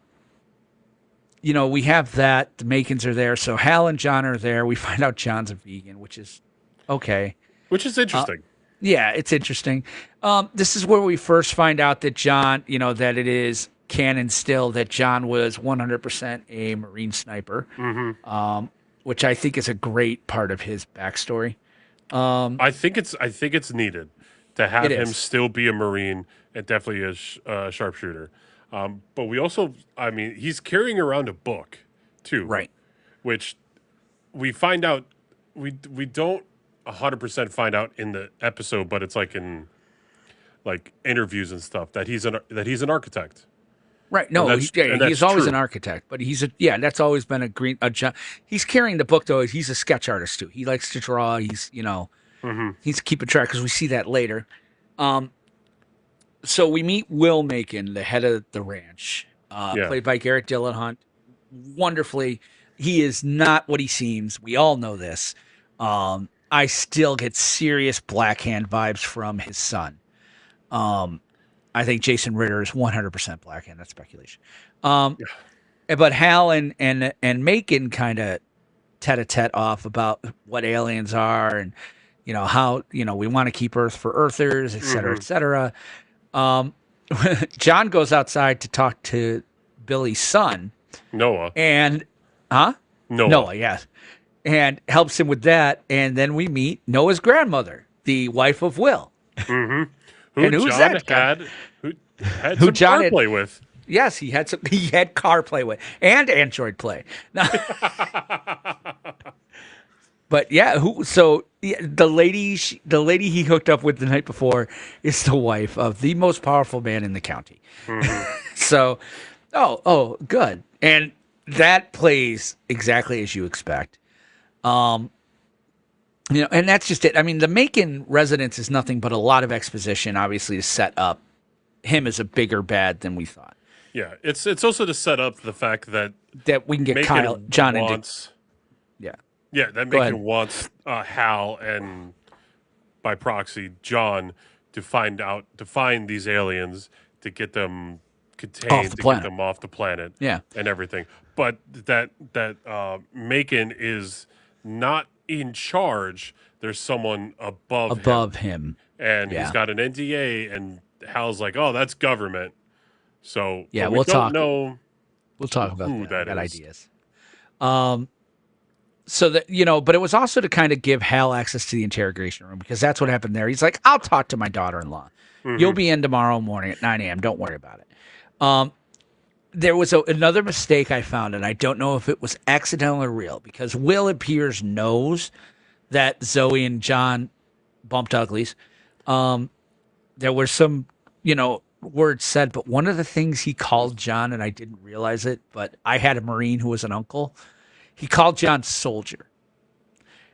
We have that. The Macons are there, so Hal and John are there. We find out John's a vegan, which is okay. Which is interesting. Yeah, it's interesting. This is where we first find out that John, that it is canon still that John was 100% a Marine sniper, which I think is a great part of his backstory. I think it's needed to have It him is. still be a Marine and definitely a sharpshooter. But we also, he's carrying around a book too, Right. Which we find out we don't 100% find out in the episode, but it's like in interviews and stuff that he's an architect. Right. No, And that's he's always true. an architect, but that's always been a John. He's carrying the book though. He's a sketch artist too. He likes to draw. He's, he's keeping track because we see that later. So we meet Will Macon, the head of the ranch, played by Garrett Dillahunt. Wonderfully, he is not what he seems. We all know this. I still get serious Black Hand vibes from his son. I think Jason Ritter is 100% Black Hand. That's speculation. But Hal and Macon kind of tete-a-tete off about what aliens are and, how, we want to keep Earth for Earthers, et cetera, et cetera. John goes outside to talk to Billy's son. Noah. And, Noah, yes. And helps him with that. And then we meet Noah's grandmother, the wife of Will. Mm-hmm. And who's John that guy? Who had some John car had, play with. Yes, he had car play with and Android play. But yeah, the lady he hooked up with the night before is the wife of the most powerful man in the county. Mm-hmm. So, good. And that plays exactly as you expect. And that's just it. I mean, the Macon residence is nothing but a lot of exposition, obviously, to set up him as a bigger bad than we thought. Yeah, it's also to set up the fact that we can get Macon John wants, yeah. Yeah, that Macon wants Hal and, by proxy, John to find these aliens, to get them contained, get them off the planet, and everything. But that Macon is not in charge. There's someone above him. And he's got an NDA, and Hal's like, "Oh, that's government." So yeah, we'll talk about who that ideas. So that but it was also to kind of give Hal access to the interrogation room, because that's what happened there. He's like, "I'll talk to my daughter-in-law. Mm-hmm. You'll be in tomorrow morning at 9 a.m. Don't worry about it." There was another mistake I found, and I don't know if it was accidental or real, because Will appears knows that Zoe and John bumped uglies. There were some, words said, but one of the things he called John, and I didn't realize it, but I had a Marine who was an uncle. He called John soldier.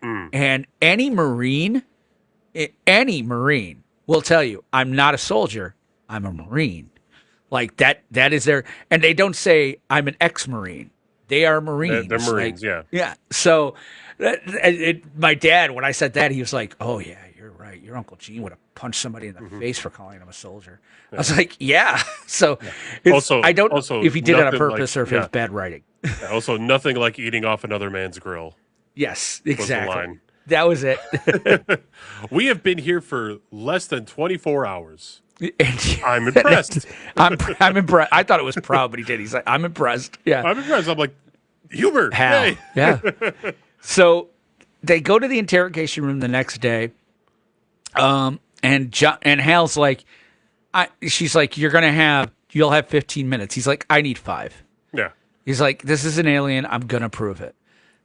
And any Marine will tell you, I'm not a soldier, I'm a Marine. Like that is their, and they don't say I'm an ex-Marine. They are Marines. They're Marines, yeah. Yeah. So my dad, when I said that, he was like, "Oh yeah, you're right. Your Uncle Gene would have punched somebody in the face for calling him a soldier." Yeah. I was like, "Yeah." So I don't know if he did it on purpose or if it was bad writing. Also, nothing like eating off another man's grill. Yes, exactly. That was it. We have been here for less than 24 hours. I'm impressed. I'm impressed. I thought it was proud, but he did. He's like, "I'm impressed." Yeah, I'm impressed. I'm like, humor. Hal. Hey. Yeah. So they go to the interrogation room the next day, and Hal's like, she's like, you'll have 15 minutes. He's like, I need 5. Yeah. He's like, this is an alien. I'm gonna prove it.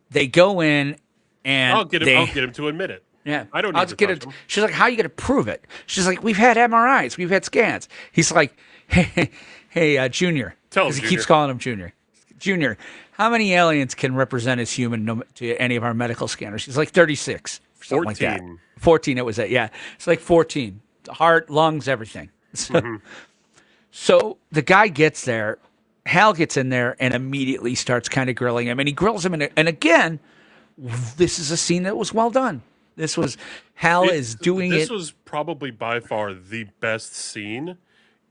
They go in, and I'll get him to admit it. Yeah, I don't need to touch him. She's like, how are you going to prove it? She's like, we've had MRIs. We've had scans. He's like, hey, Junior. Because he keeps calling him Junior. Junior, how many aliens can represent as human to any of our medical scanners? She's like 36. 14. Like that. 14, it was it. Yeah, it's like 14. Heart, lungs, everything. So the guy gets there. Hal gets in there and immediately starts kind of grilling him. And he grills him. And again, this is a scene that was well done. This was Hal is doing it. This was probably by far the best scene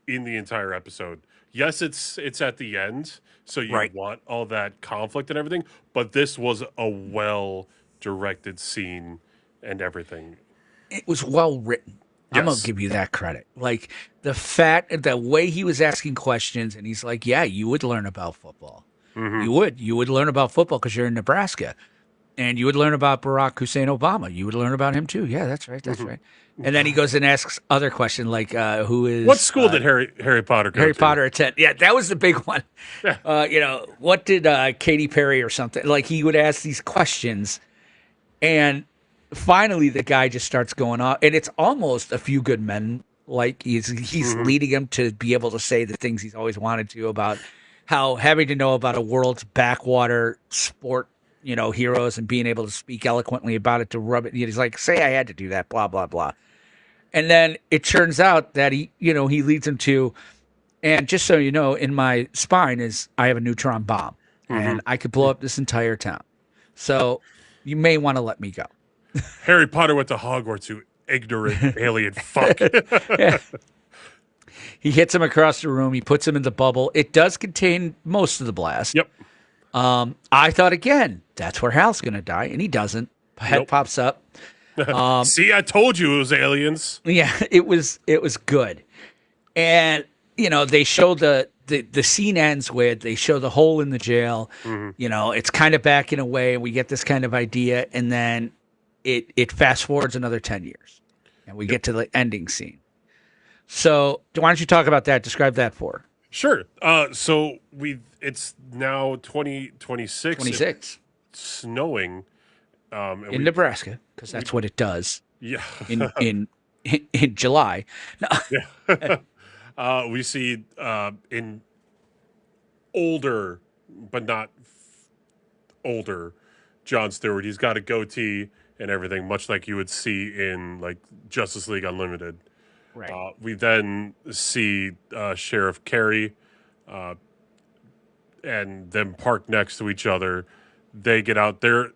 in the entire episode. Yes, it's at the end, so you want all that conflict and everything, but this was a well-directed scene and everything. It was well written. Yes. I'm going to give you that credit. Like the way he was asking questions, and he's like, "Yeah, you would learn about football. Mm-hmm. You would learn about football because you're in Nebraska." And you would learn about Barack Hussein Obama. You would learn about him too. Yeah, that's right. That's right. And then he goes and asks other questions like, "Who is what school did Harry Potter go Harry to? Potter attend?" Yeah, that was the big one. Yeah. What did Katy Perry or something? Like he would ask these questions, and finally the guy just starts going off, and it's almost A Few Good Men. Like he's leading him to be able to say the things he's always wanted to about how having to know about a world's backwater sport. Heroes and being able to speak eloquently about it to rub it. He's like, say I had to do that, blah, blah, blah. And then it turns out that he leads him to, and just so you know, in my spine I have a neutron bomb and I could blow up this entire town. So you may want to let me go. Harry Potter went to Hogwarts, you ignorant alien fuck. Yeah. He hits him across the room. He puts him in the bubble. It does contain most of the blast. Yep. I thought again, that's where Hal's going to die, and he doesn't. Head Nope. pops up. See, I told you it was aliens. Yeah, it was good. And they show the scene ends with they show the hole in the jail. It's kind of back in a way, and we get this kind of idea, and then it fast forwards another 10 years, and we get to the ending scene. So why don't you talk about that? Describe that for. Sure. So it's now 2026. 26 Snowing. in Nebraska, because that's what it does Yeah. in July. No. We see in older, but not older, Jon Stewart. He's got a goatee and everything, much like you would see in like Justice League Unlimited. Right. We then see Sheriff Carey and them parked next to each other. They get out. Their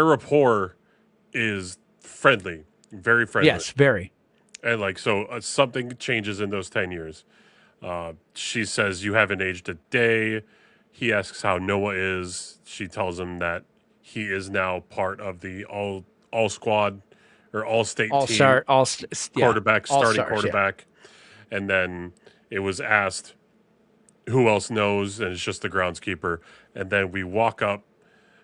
rapport is friendly, very friendly. Yes, very. And like, so something changes in those 10 years. She says, "You haven't aged a day." He asks how Noah is. She tells him that he is now part of the all squad or all state team quarterback, starting quarterback. Yeah. And then it was asked, who else knows? And it's just the groundskeeper. And then we walk up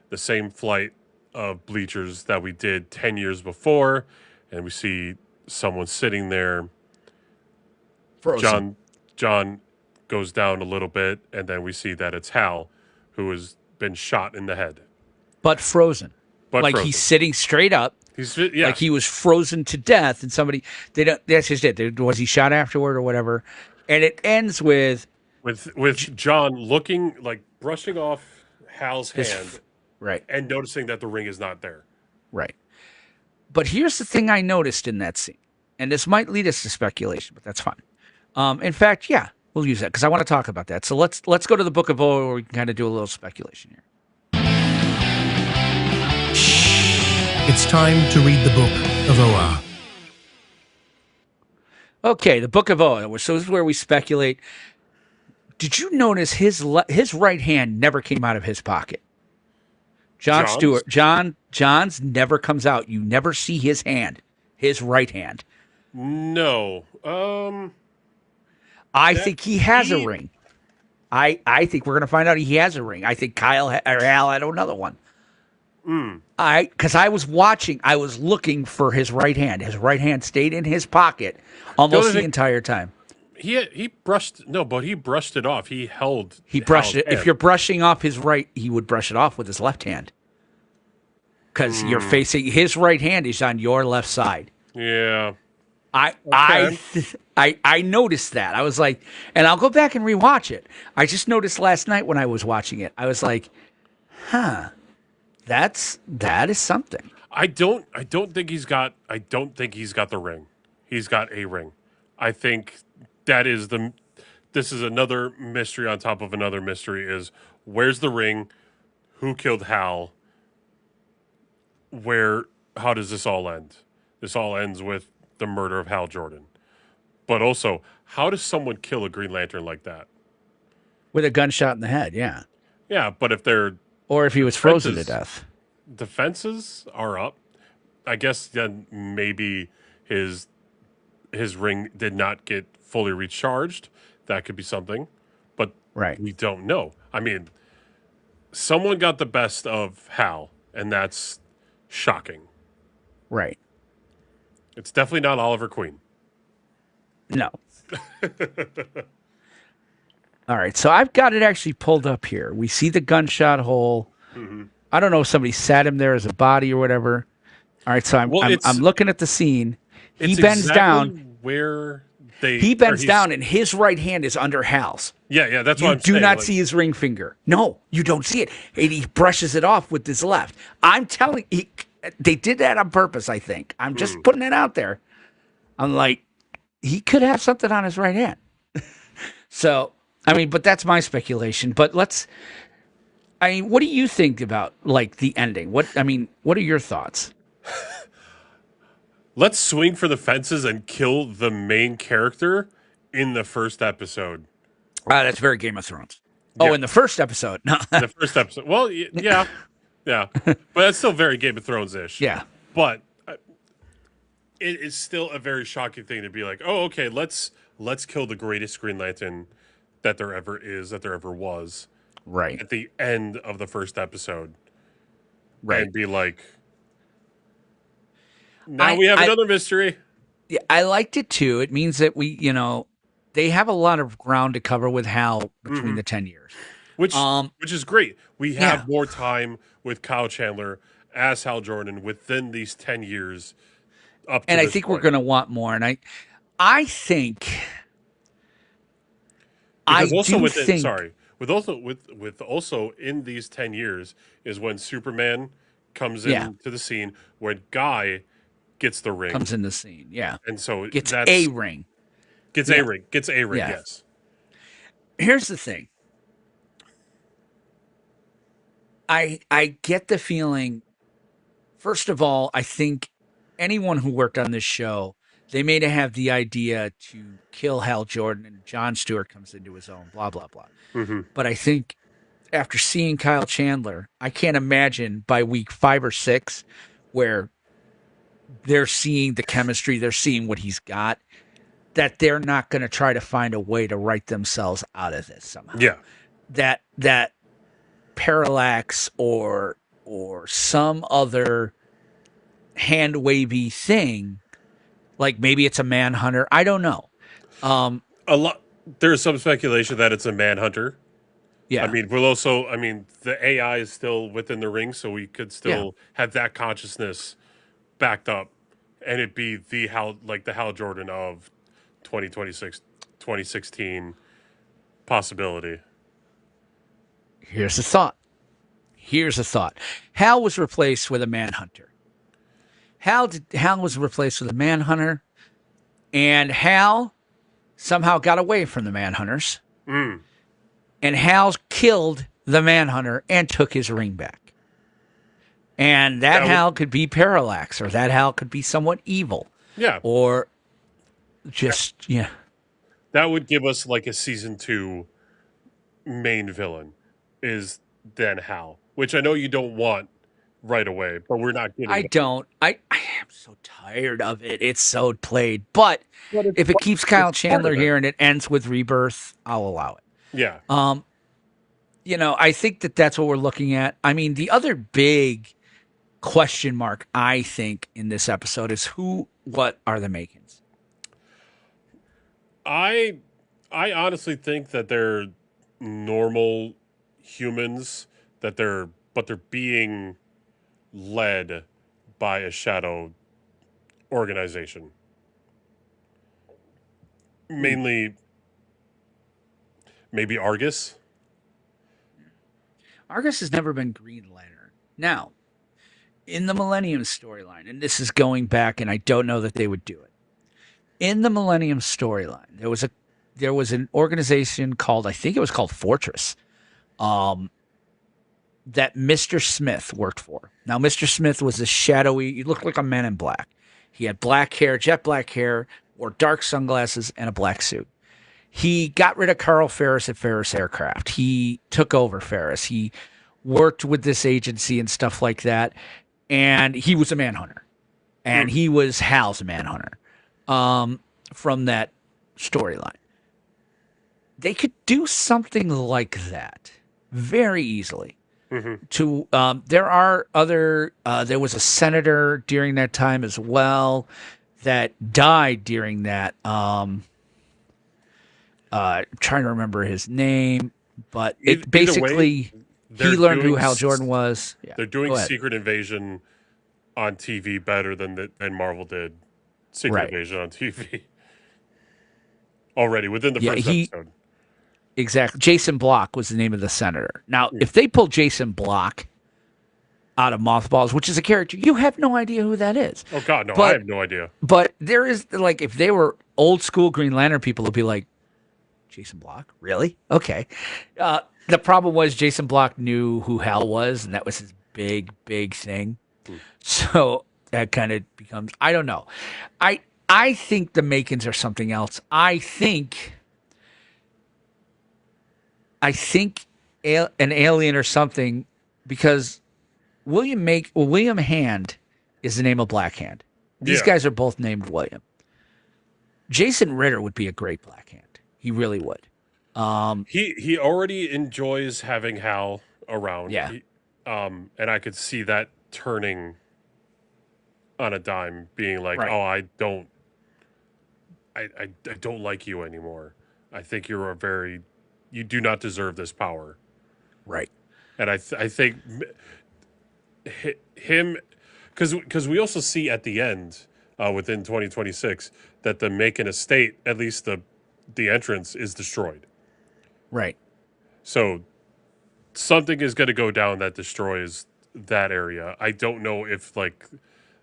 the same flight of bleachers that we did 10 years before. And we see someone sitting there. Frozen. John goes down a little bit, and then we see that it's Hal, who has been shot in the head. But frozen. But like frozen. He's sitting straight up. Like he was frozen to death, and that's just it. Was he shot afterward or whatever? And it ends with John looking, like brushing off Hal's hand, right, and noticing that the ring is not there. Right. But here's the thing I noticed in that scene, and this might lead us to speculation, but that's fine. In fact, yeah, we'll use that because I want to talk about that. So let's go to the Book of Oa where we can kind of do a little speculation here. It's time to read the Book of Oa. Okay, the Book of Oa. So this is where we speculate. Did you notice his right hand never came out of his pocket? John's? Stewart. John's never comes out. You never see his hand, his right hand. No. I think he has a ring. I think we're going to find out he has a ring. I think Hal had another one. Because I was watching, I was looking for his right hand. His right hand stayed in his pocket almost the entire time. He brushed it off. He brushed it. Hand. If you're brushing off his right, he would brush it off with his left hand. Because you're facing his right hand is on your left side. Yeah. I noticed that. I was like, and I'll go back and rewatch it. I just noticed last night when I was watching it. I was like, that is something. I don't think he's got the ring. He's got a ring. I think this is another mystery on top of another mystery is where's the ring? Who killed Hal? How does this all end? This all ends with the murder of Hal Jordan. But also, how does someone kill a Green Lantern like that? With a gunshot in the head, yeah. Yeah, but if he was frozen to death. Defenses are up. I guess then maybe his ring did not get fully recharged. That could be something. But we don't know. I mean, someone got the best of Hal, and that's shocking. Right. It's definitely not Oliver Queen. No. All right, so I've got it actually pulled up here. We see the gunshot hole. Mm-hmm. I don't know if somebody sat him there as a body or whatever. All right, so I'm looking at the scene. He bends down. He bends down, and his right hand is under Hal's. Yeah, that's what I'm saying. You do not see his ring finger. No, you don't see it. And he brushes it off with his left. I'm telling you, they did that on purpose, I think. I'm just putting it out there. I'm like, he could have something on his right hand. So, I mean, but that's my speculation. But what do you think about, like, the ending? What are your thoughts? Let's swing for the fences and kill the main character in the first episode. That's very Game of Thrones. Oh, in the first episode. No. The first episode. Well, yeah, yeah, but that's still very Game of Thrones ish. Yeah. But it is still a very shocking thing to be like, oh, okay, let's kill the greatest Green Lantern that there ever is, that there ever was, Right. at the end of the first episode, Right. and be like, now we have another mystery. Yeah, I liked it too. It means that they have a lot of ground to cover with Hal between the 10 years. Which is great. We have Yeah. more time with Kyle Chandler as Hal Jordan within these 10 years up to And I this think point. we're going to want more. And I think Because also do think with also in these 10 years is when Superman comes into the scene, when Guy gets the ring. comes in the scene. Yeah. And so Gets that's a ring. Gets Yeah. a ring. Gets a ring, Yeah. yes. Here's the thing. I get the feeling, first of all, I think anyone who worked on this show, they may have the idea to kill Hal Jordan and John Stewart comes into his own, blah, blah, blah. Mm-hmm. But I think after seeing Kyle Chandler, I can't imagine by week 5 or 6 where they're seeing the chemistry, they're seeing what he's got, that they're not going to try to find a way to write themselves out of this somehow. Yeah. That parallax or some other hand wavy thing, like maybe it's a manhunter. I don't know. There's some speculation that it's a manhunter. Yeah. I mean, the AI is still within the ring, so we could still have that consciousness backed up, and it be the Hal Jordan of 2026, 2016 possibility. Here's a thought. Hal was replaced with a manhunter. Hal was replaced with a manhunter, and Hal somehow got away from the manhunters. And Hal killed the manhunter and took his ring back. And that Hal could be Parallax, or that Hal could be somewhat evil. Yeah. Or just, That would give us like a season 2 main villain is then Hal, which I know you don't want right away, but we're not getting it. don't. I am so tired of it. It's so played. But if it keeps Kyle Chandler here and it ends with Rebirth, I'll allow it. Yeah. I think that's what we're looking at. I mean, the other big question mark, I think, in this episode is what are the Makins? I honestly think that they're normal humans, but they're being led by a shadow organization. Mainly maybe Argus. Argus has never been Green Lantern. Now, in the Millennium storyline, and this is going back, and I don't know that they would do it. In the Millennium storyline, there was an organization called, I think it was called Fortress, that Mr. Smith worked for. Now, Mr. Smith was a shadowy, he looked like a man in black. He had black hair, jet black hair, wore dark sunglasses, and a black suit. He got rid of Carl Ferris at Ferris Aircraft. He took over Ferris. He worked with this agency and stuff like that. And he was a manhunter. And he was Hal's manhunter from that storyline. They could do something like that very easily. There are other, there was a senator during that time as well that died during that. Trying to remember his name, but it basically he learned who Hal Jordan was. Yeah. They're doing Secret Invasion on TV better than Marvel did Secret Invasion on TV already within the first episode. Exactly. Jason Block was the name of the senator. Now, if they pull Jason Block out of Mothballs, which is a character, you have no idea who that is. Oh, God, no, I have no idea. But there is, like, if they were old school Green Lantern people, it'd be like, Jason Block? Really? Okay. The problem was Jason Block knew who Hal was, and that was his big, big thing. So that kind of becomes, I don't know. I think the Makins are something else. I think an alien or something, because William Hand is the name of Black Hand. These guys are both named William. Jason Ritter would be a great Black Hand. He really would. He already enjoys having Hal around. Yeah. And I could see that turning on a dime, being like, Right. "Oh, I don't like you anymore. I think you do not deserve this power." Right. And I think him, because we also see at the end, within 2026, that the Macon estate, at least the entrance, is destroyed. Right. So something is going to go down that destroys that area. I don't know if like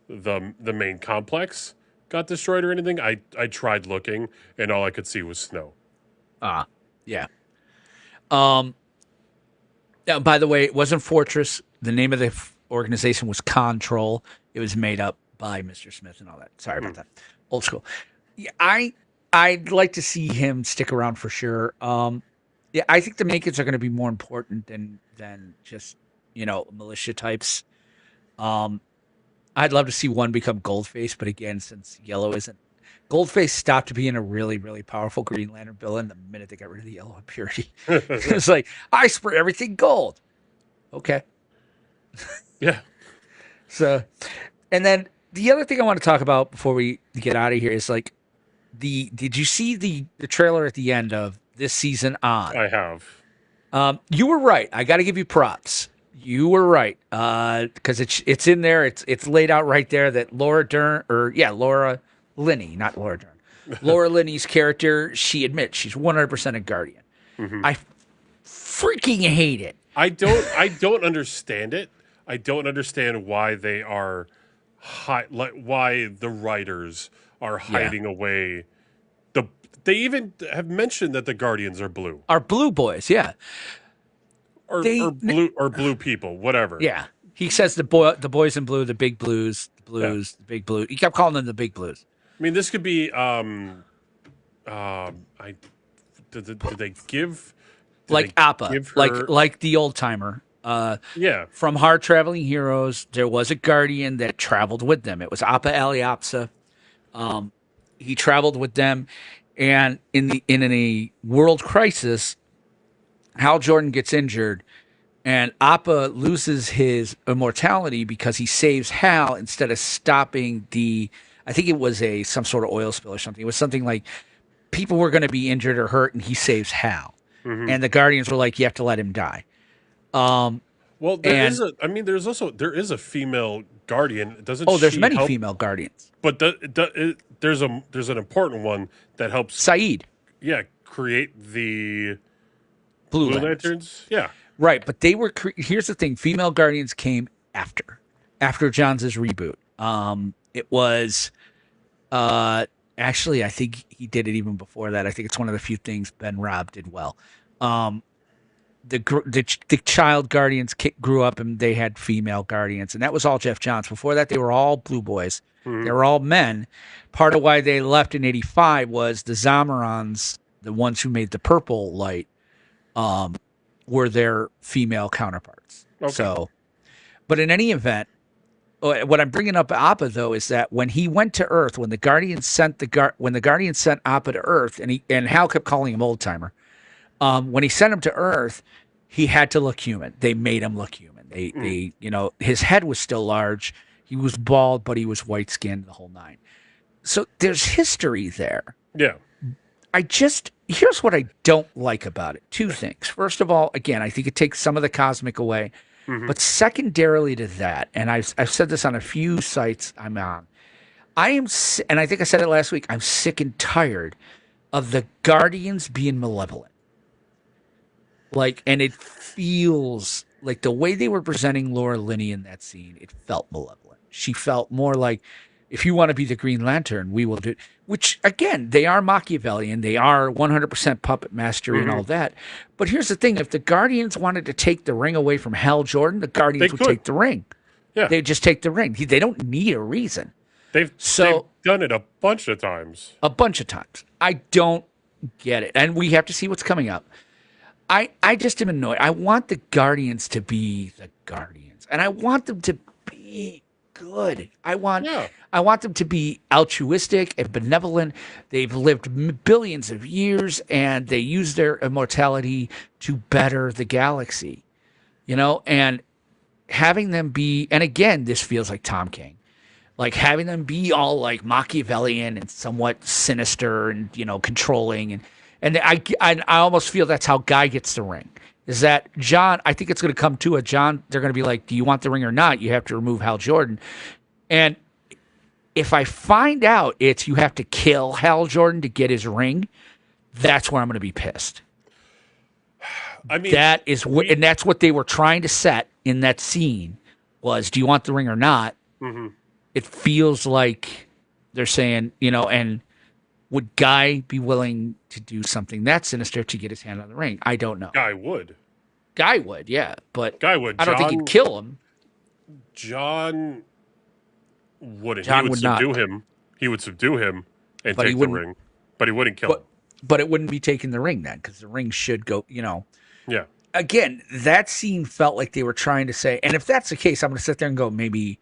the main complex got destroyed or anything. I tried looking, and all I could see was snow. Yeah. Now, by the way, it wasn't Fortress. The name of the organization was Control. It was made up by Mr. Smith and all that. Sorry about that. Old school. Yeah, I'd like to see him stick around for sure. Yeah, I think the Makens are going to be more important than just militia types. I'd love to see one become Goldface, but again, since Yellow isn't, Goldface stopped being a really, really powerful Green Lantern villain the minute they got rid of the yellow impurity. It's like, I spray everything gold. Okay. Yeah. So, and then the other thing I want to talk about before we get out of here is like, did you see the trailer at the end of this season on? I have. You were right. I got to give you props. You were right, because it's in there. It's laid out right there that Laura Linney, not Laura Dern. Laura Linney's character, she admits she's 100% a Guardian. Mm-hmm. I freaking hate it. I don't understand it. I don't understand why they are why the writers are hiding away. They even have mentioned that the Guardians are blue. Our blue boys, yeah. Or blue people, whatever. Yeah. He says the boys in blue, the big blues, the big blue. He kept calling them the big blues. I mean, this could be did they give like Appa, like the old timer. From Hard Traveling Heroes, there was a Guardian that traveled with them. It was Appa Aliapsa. He traveled with them, and in a world crisis, Hal Jordan gets injured, and Appa loses his immortality because he saves Hal instead of stopping I think it was some sort of oil spill or something. It was something like people were going to be injured or hurt, and he saves Hal. Mm-hmm. And the Guardians were like, you have to let him die. Well, there is a female Guardian. There's many female Guardians. But there's an important one that helps Saeed. Yeah, create the Blue Lanterns. Yeah. Right, but they were here's the thing, female Guardians came after Johns' reboot. It was actually, I think he did it even before that. I think it's one of the few things Ben Robb did well. The child Guardians grew up and they had female Guardians, and that was all Jeff Johns. Before that, they were all blue boys. Mm-hmm. They were all men. Part of why they left in '85 was the Zamarons, the ones who made the purple light, were their female counterparts. Okay. So, but in any event, what I'm bringing up Appa though is that when he went to Earth, when the Guardians sent Appa to Earth, and Hal kept calling him old timer. When he sent him to Earth, he had to look human. They made him look human. They his head was still large. He was bald, but he was white skinned, the whole nine. So there's history there. Yeah. Here's what I don't like about it. Two things. First of all, again, I think it takes some of the cosmic away. Mm-hmm. But secondarily to that, and I've said this on a few sites I'm on, and I think I said it last week, I'm sick and tired of the Guardians being malevolent. And it feels like the way they were presenting Laura Linney in that scene, it felt malevolent. She felt more like, if you want to be the Green Lantern, we will do it. Which, again, they are Machiavellian. They are 100% puppet mastery and all that. But here's the thing. If the Guardians wanted to take the ring away from Hal Jordan, the Guardians would take the ring. Yeah. They'd just take the ring. They don't need a reason. They've done it a bunch of times. I don't get it. And we have to see what's coming up. I just am annoyed. I want the Guardians to be the Guardians, and I want them to be good. Yeah. I want them to be altruistic and benevolent. They've lived billions of years, and they use their immortality to better the galaxy. And having them be, and again, this feels like Tom King, like having them be all like Machiavellian and somewhat sinister and controlling, and I almost feel that's how Guy gets the ring. Is that John? I think it's going to come to a John. They're going to be like, "Do you want the ring or not? You have to remove Hal Jordan." And if I find out it's you have to kill Hal Jordan to get his ring, that's where I'm going to be pissed. I mean, That is what, and that's what they were trying to set in that scene was, do you want the ring or not? Mm-hmm. It feels like they're saying, and would Guy be willing to do something that sinister to get his hand on the ring? I don't know. Guy would, Yeah, but Guy would. I don't think he'd kill him. John wouldn't. John He would would not. subdue him. He would subdue him and But he take the wouldn't- ring, but he wouldn't kill him. But it wouldn't be taking the ring then, because the ring should go, Yeah. Again, that scene felt like they were trying to say, and if that's the case, I'm going to sit there and go, maybe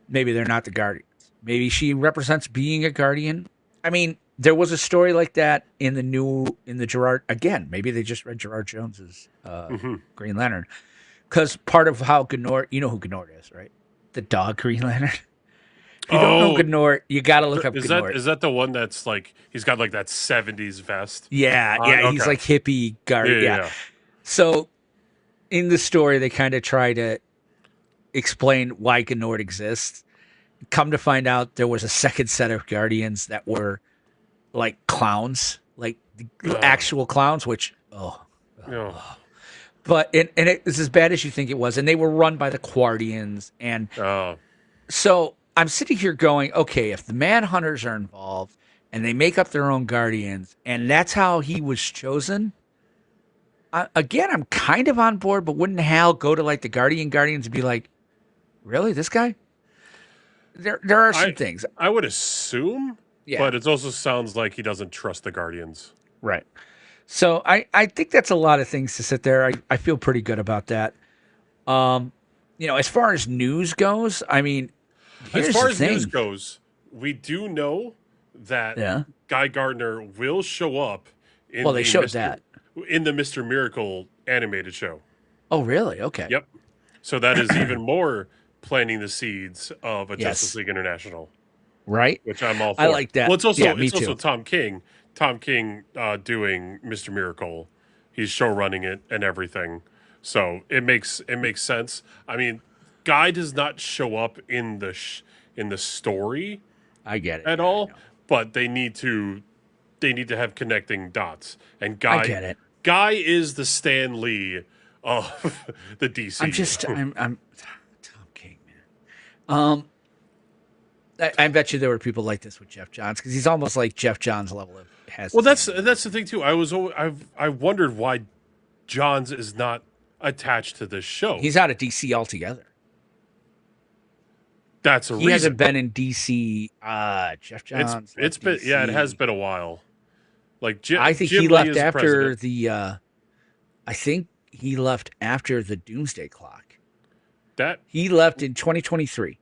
they're not the Guardians. Maybe she represents being a Guardian. I mean, there was a story like that in the Gerard, again, maybe they just read Gerard Jones's Green Lantern. Because part of how Gnort, you know who Gnort is, right? The dog Green Lantern. If you don't know Gnort, you got to look up Gnort. Is that the one that's like, he's got like that 70s vest? Yeah, Okay. he's like hippie Guardian. Yeah. So in the story, they kind of try to explain why Gnort exists. Come to find out, there was a second set of Guardians that were like clowns, like the actual clowns, which, Yeah. but and it was as bad as you think it was. And they were run by the Quardians. And so I'm sitting here going, okay, if the Manhunters are involved and they make up their own Guardians, and that's how he was chosen, again, I'm kind of on board, but wouldn't Hal go to like the Guardians and be like, really, this guy? There are some things. I would assume, but it also sounds like he doesn't trust the Guardians. Right. So I think that's a lot of things to sit there. I feel pretty good about that. As far as news goes, I mean, as far as news goes, we do know that Guy Gardner will show up in they showed that in the Mr. Miracle animated show. Oh, really? Okay. Yep. So that is even more planting the seeds of a Justice League International. Right. Which I'm all for. I like that. Well, it's also me too. Tom King. Tom King doing Mr. Miracle. He's show running it and everything. So it makes sense. I mean, Guy does not show up in the story. I get it at all, but they need to have connecting dots. And Guy, I get it. Guy is the Stan Lee of the DC. I'm Tom King, man. I bet you there were people like this with Jeff Johns, because he's almost like Jeff Johns level of has. Well, that's the thing too. I wondered why Johns is not attached to this show. He's out of DC altogether. That's a reason. He hasn't been in DC. Jeff Johns. It's been DC. it has been a while. Like I think Jim he Lee left is after president. the. I think he left after the Doomsday Clock. That he left in 2023.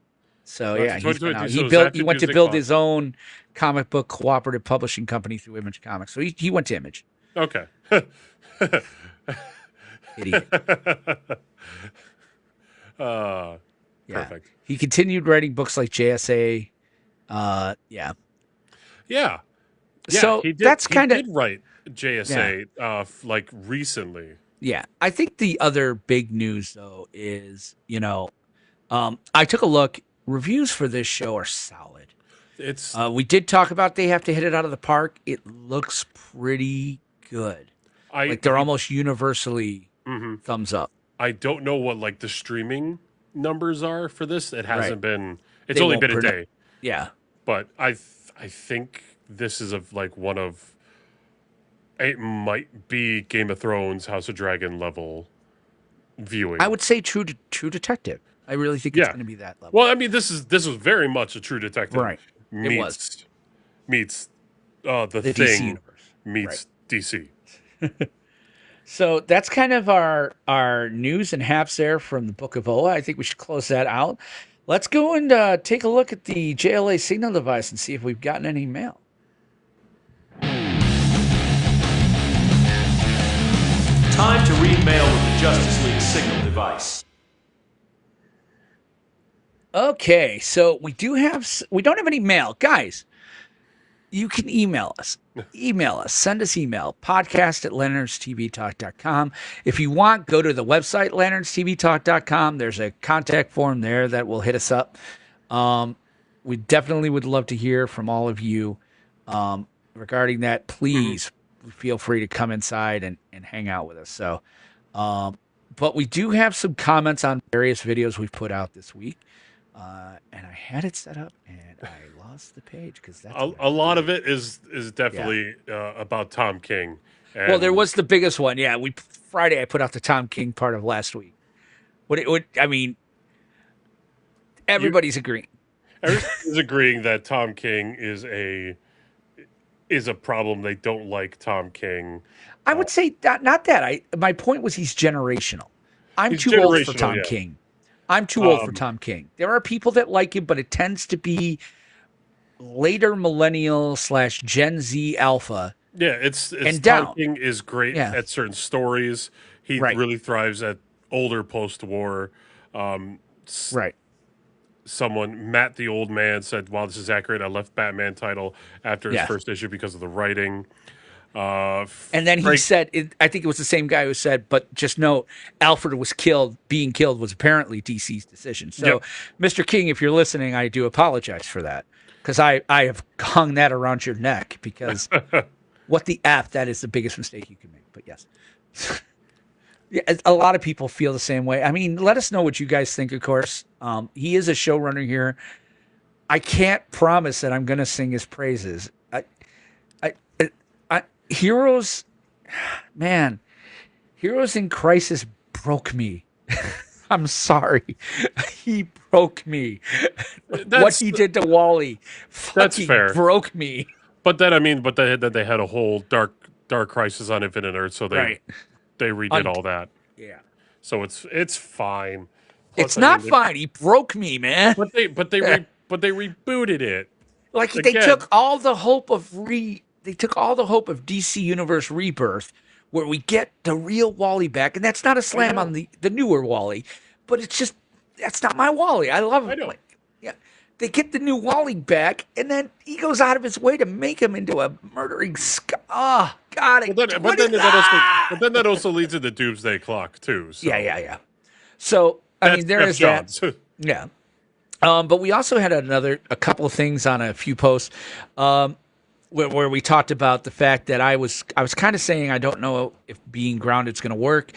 So That's yeah, he's been out. so He went to build his own comic book cooperative publishing company through Image Comics. So he went to Image. Okay. Idiot. Perfect. He continued writing books like JSA. Yeah. So that's kind of right. JSA like recently. Yeah. I think the other big news though is, I took a look. Reviews for this show are solid. It's we did talk about they have to hit it out of the park. It looks pretty good. They're almost universally thumbs up. I don't know what like the streaming numbers are for this. It hasn't been. It's They only won't been a day. Yeah. But I think this is one of. It might be Game of Thrones, House of Dragon level viewing. I would say True Detective. I really think it's going to be that level. Well, I mean, this is very much a True Detective. Right. Meets the DC Thing universe. meets DC. So that's kind of our news and haps there from the Book of Oa. I think we should close that out. Let's go and take a look at the JLA signal device and see if we've gotten any mail. Time to read mail with the Justice League signal device. Okay, so we don't have any mail, guys. You can email us. Send us email, podcast@lanternstevtalk.com. If you want, go to the website, lanternstevtalk.com. There's a contact form there that will hit us up. We definitely would love to hear from all of you regarding that. Please feel free to come inside and hang out with us. So, but we do have some comments on various videos we've put out this week. And I had it set up and I lost the page because that's a lot of it is definitely about Tom King. And well, there was the biggest one. Yeah, Friday I put out the Tom King part of last week. I mean, everybody's agreeing. Everybody's agreeing that Tom King is a problem. They don't like Tom King. I would say not that. My point was he's generational. I'm too old for Tom King. I'm too old for Tom King. There are people that like him, but it tends to be later millennial / Gen Z alpha. Yeah, it's and Tom down. King is great at certain stories. He really thrives at older post-war. Right. Someone, Matt the Old Man, said, "Wow, this is accurate. I left Batman title after his first issue because of the writing." And then he said, I think it was the same guy who said, but just note, Alfred was killed. Being killed was apparently DC's decision. So, Mr. King, if you're listening, I do apologize for that because I have hung that around your neck because what the F, that is the biggest mistake you can make. But yes, a lot of people feel the same way. I mean, let us know what you guys think, of course. He is a showrunner here. I can't promise that I'm going to sing his praises. Heroes in Crisis broke me. I'm sorry. He broke me. What he did to Wally fucking broke me. But then, they had a whole Dark Crisis on Infinite Earth, so they redid all that. Yeah. So it's fine. Plus, it's not fine. He broke me, man. But they rebooted it. Like they took all the hope of DC Universe Rebirth, where we get the real Wally back, and that's not a slam on the newer Wally, but it's just that's not my Wally. I love him. I know. They get the new Wally back, and then he goes out of his way to make him into a murdering God! But then that also leads to the Doomsday Clock too. So. Yeah. So there is that. Yeah. But we also had a couple of things on a few posts. Where we talked about the fact that I was kind of saying I don't know if being grounded is going to work.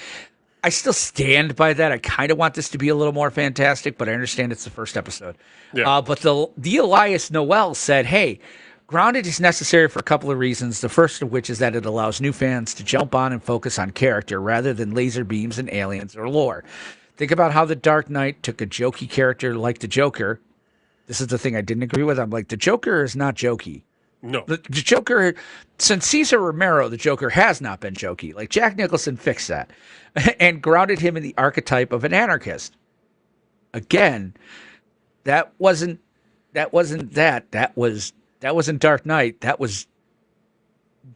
I still stand by that. I kind of want this to be a little more fantastic, but I understand it's the first episode. Yeah. But the Elias Noel said, "Hey, grounded is necessary for a couple of reasons. The first of which is that it allows new fans to jump on and focus on character rather than laser beams and aliens or lore. Think about how the Dark Knight took a jokey character like the Joker. This is the thing I didn't agree with. I'm like, the Joker is not jokey." No. The Joker, since Cesar Romero, the Joker has not been jokey. Like Jack Nicholson fixed that and grounded him in the archetype of an anarchist. Again, that wasn't that. That wasn't Dark Knight. That was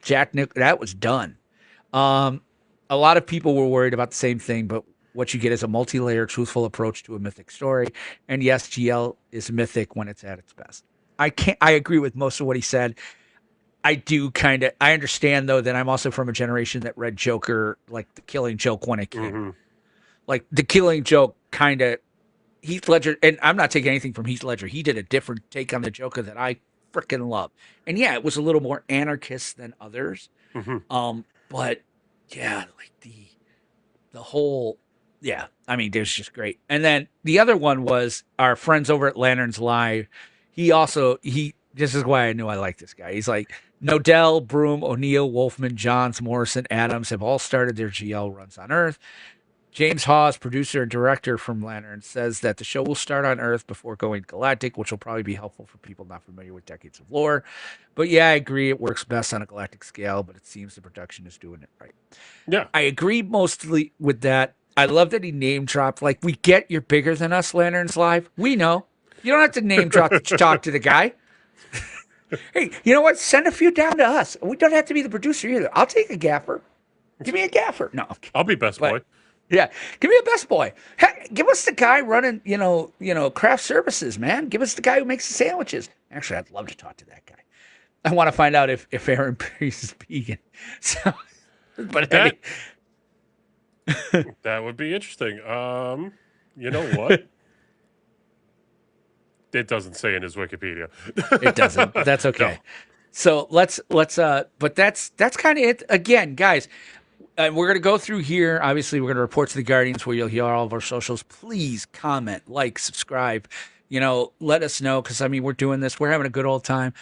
that was done. A lot of people were worried about the same thing, but what you get is a multi-layered, truthful approach to a mythic story. And yes, GL is mythic when it's at its best. I agree with most of what he said. I understand though that I'm also from a generation that read Joker, like The Killing Joke when it came. Mm-hmm. Like The Killing Joke Heath Ledger, and I'm not taking anything from Heath Ledger. He did a different take on the Joker that I freaking love. And yeah, it was a little more anarchist than others. Mm-hmm. But yeah, like the whole, yeah, it was just great. And then the other one was our friends over at Lanterns Live. This is why I knew I liked this guy. He's like, Nodell, Broom, O'Neill, Wolfman, Johns, Morrison, Adams have all started their GL runs on Earth. James Hawes, producer and director from Lantern, says that the show will start on Earth before going galactic, which will probably be helpful for people not familiar with decades of lore. But yeah, I agree. It works best on a galactic scale, but it seems the production is doing it right. Yeah. I agree mostly with that. I love that he name dropped. Like, we get you're bigger than us, Lanterns Live. We know. You don't have to name drop to talk to the guy. Hey, you know what? Send a few down to us. We don't have to be the producer either. I'll take a gaffer. Give me a gaffer. No, I'll be best boy. Yeah, give me a best boy. Hey, give us the guy running, craft services, man. Give us the guy who makes the sandwiches. Actually, I'd love to talk to that guy. I want to find out if Aaron Priest is vegan. So, but that that would be interesting. You know what? It doesn't say in his Wikipedia. It doesn't. That's okay. No. So let's but that's kind of it. Again, guys, we're going to go through here. Obviously, we're going to report to the Guardians where you'll hear all of our socials. Please comment, like, subscribe. Let us know because, we're doing this. We're having a good old time.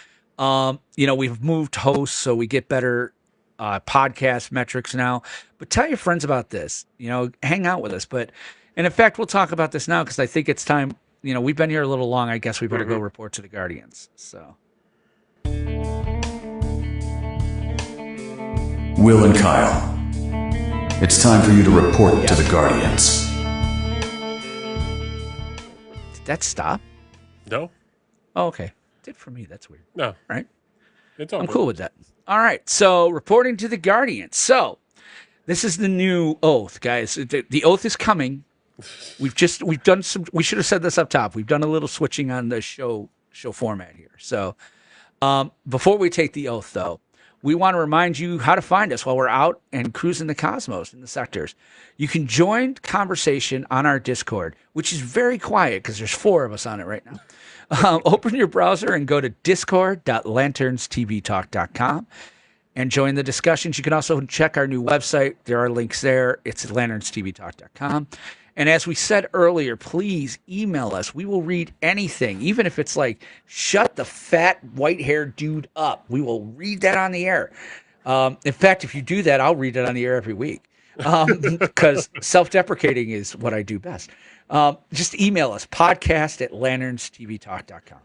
We've moved hosts, so we get better podcast metrics now. But tell your friends about this. Hang out with us. And in fact, we'll talk about this now because I think it's time. We've been here a little long. I guess we better go report to the Guardians. So. Will and Kyle, it's time for you to report to the Guardians. Did that stop? No. Oh, okay. It did for me. That's weird. No. Right? It's all I'm good. cool with that. All right. So, reporting to the Guardians. So, this is the new oath, guys. The oath is coming. We should have said this up top. We've done a little switching on the show format here. So, before we take the oath, though, we want to remind you how to find us while we're out and cruising the cosmos in the sectors. You can join conversation on our Discord, which is very quiet because there's 4 of us on it right now. Open your browser and go to discord.lanternstvtalk.com and join the discussions. You can also check our new website. There are links there. It's at lanternstvtalk.com. And as we said earlier, please email us. We will read anything, even if it's like, shut the fat white-haired dude up. We will read that on the air. In fact, if you do that, I'll read it on the air every week because self-deprecating is what I do best. Just email us, podcast@lanternstvtalk.com.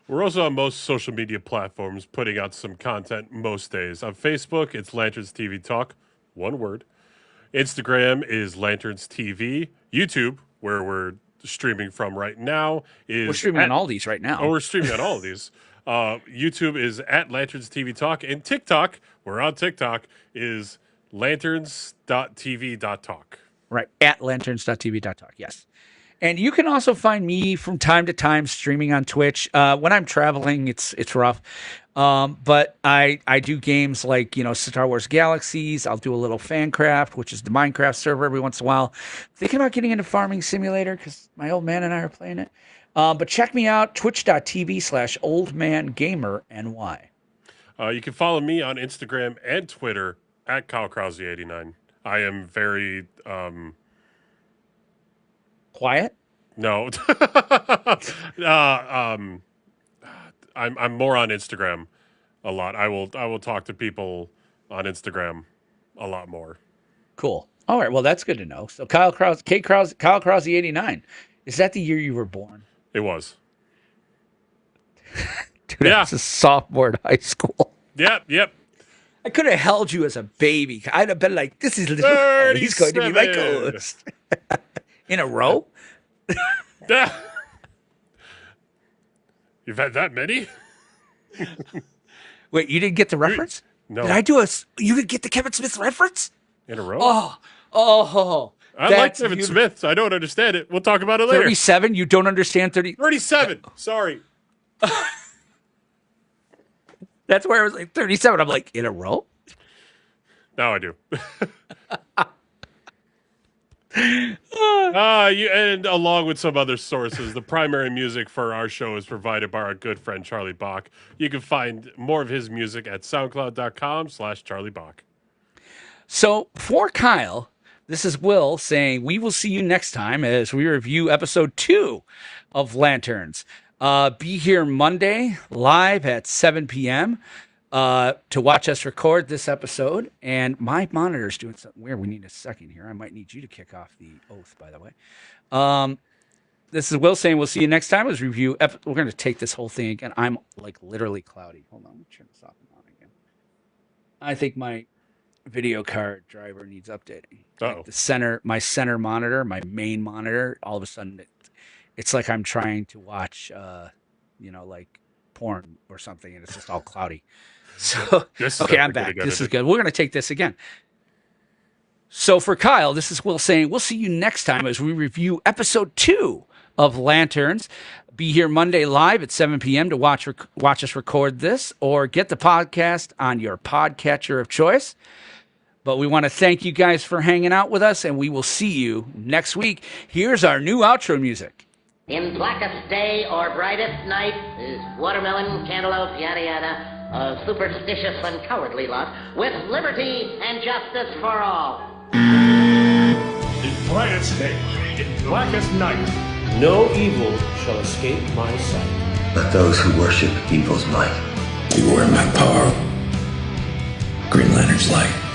We're also on most social media platforms, putting out some content most days. On Facebook, it's Lanterns TV Talk, one word. Instagram is Lanterns TV. YouTube, where we're streaming from right now, is... We're streaming on all these right now. Oh, we're streaming on all of these. YouTube is at Lanterns TV Talk. And TikTok, we're on TikTok, is lanterns.tv.talk. Right, at lanterns.tv.talk, yes. And you can also find me from time to time streaming on Twitch. When I'm traveling, it's rough. But I do games like, Star Wars Galaxies. I'll do a little Fancraft, which is the Minecraft server every once in a while. Thinking about getting into Farming Simulator because my old man and I are playing it. But check me out, twitch.tv/oldmangamerny. You can follow me on Instagram and Twitter at KyleKrause89. I am very... Quiet? No. I'm more on Instagram a lot. I will talk to people on Instagram a lot more. Cool. All right. Well, that's good to know. So Kyle Krause, Kyle Krause 89. Is that the year you were born? It was. Dude, Yeah. I was a sophomore in high school. Yep. I could have held you as a baby. I'd have been like, this is little man. He's going to be my 37. co-host. In a row? You've had that many? Wait, you didn't get the reference? No. Did I do you didn't get the Kevin Smith reference? In a row? Oh. I like that's Kevin beautiful. Smith. I don't understand it. We'll talk about it later. 37? You don't understand 30? 37. Sorry. That's where I was like 37. I'm like, in a row? Now I do. And along with some other sources, the primary music for our show is provided by our good friend Charlie Bach. You can find more of his music at soundcloud.com/Charlie Bach. So for Kyle, this is Will saying, we will see you next time as we review episode 2 of Lanterns. Be here Monday live at 7 p.m. to watch us record this episode. And my monitor's doing something weird. We need a second here. I might need you to kick off the oath, by the way. This is Will saying we'll see you next time. Let's review. We're going to take this whole thing again. I'm like literally cloudy. Hold on. Let me turn this off and on again. I think my video card driver needs updating. Like my center monitor, my main monitor, all of a sudden it's like I'm trying to watch, like porn or something, and it's just all cloudy. So, okay, I'm back. This is good. We're going to take this again. So for Kyle, this is Will saying we'll see you next time as we review episode 2 of Lanterns. Be here Monday live at 7 p.m. to watch us record this, or get the podcast on your podcatcher of choice. But we want to thank you guys for hanging out with us, and we will see you next week. Here's our new outro music. In blackest day or brightest night is watermelon, cantaloupe, yada yada, a superstitious and cowardly lot, with liberty and justice for all. In brightest day, in blackest night, no evil shall escape my sight. Let those who worship evil's might beware my power. Green Lantern's light.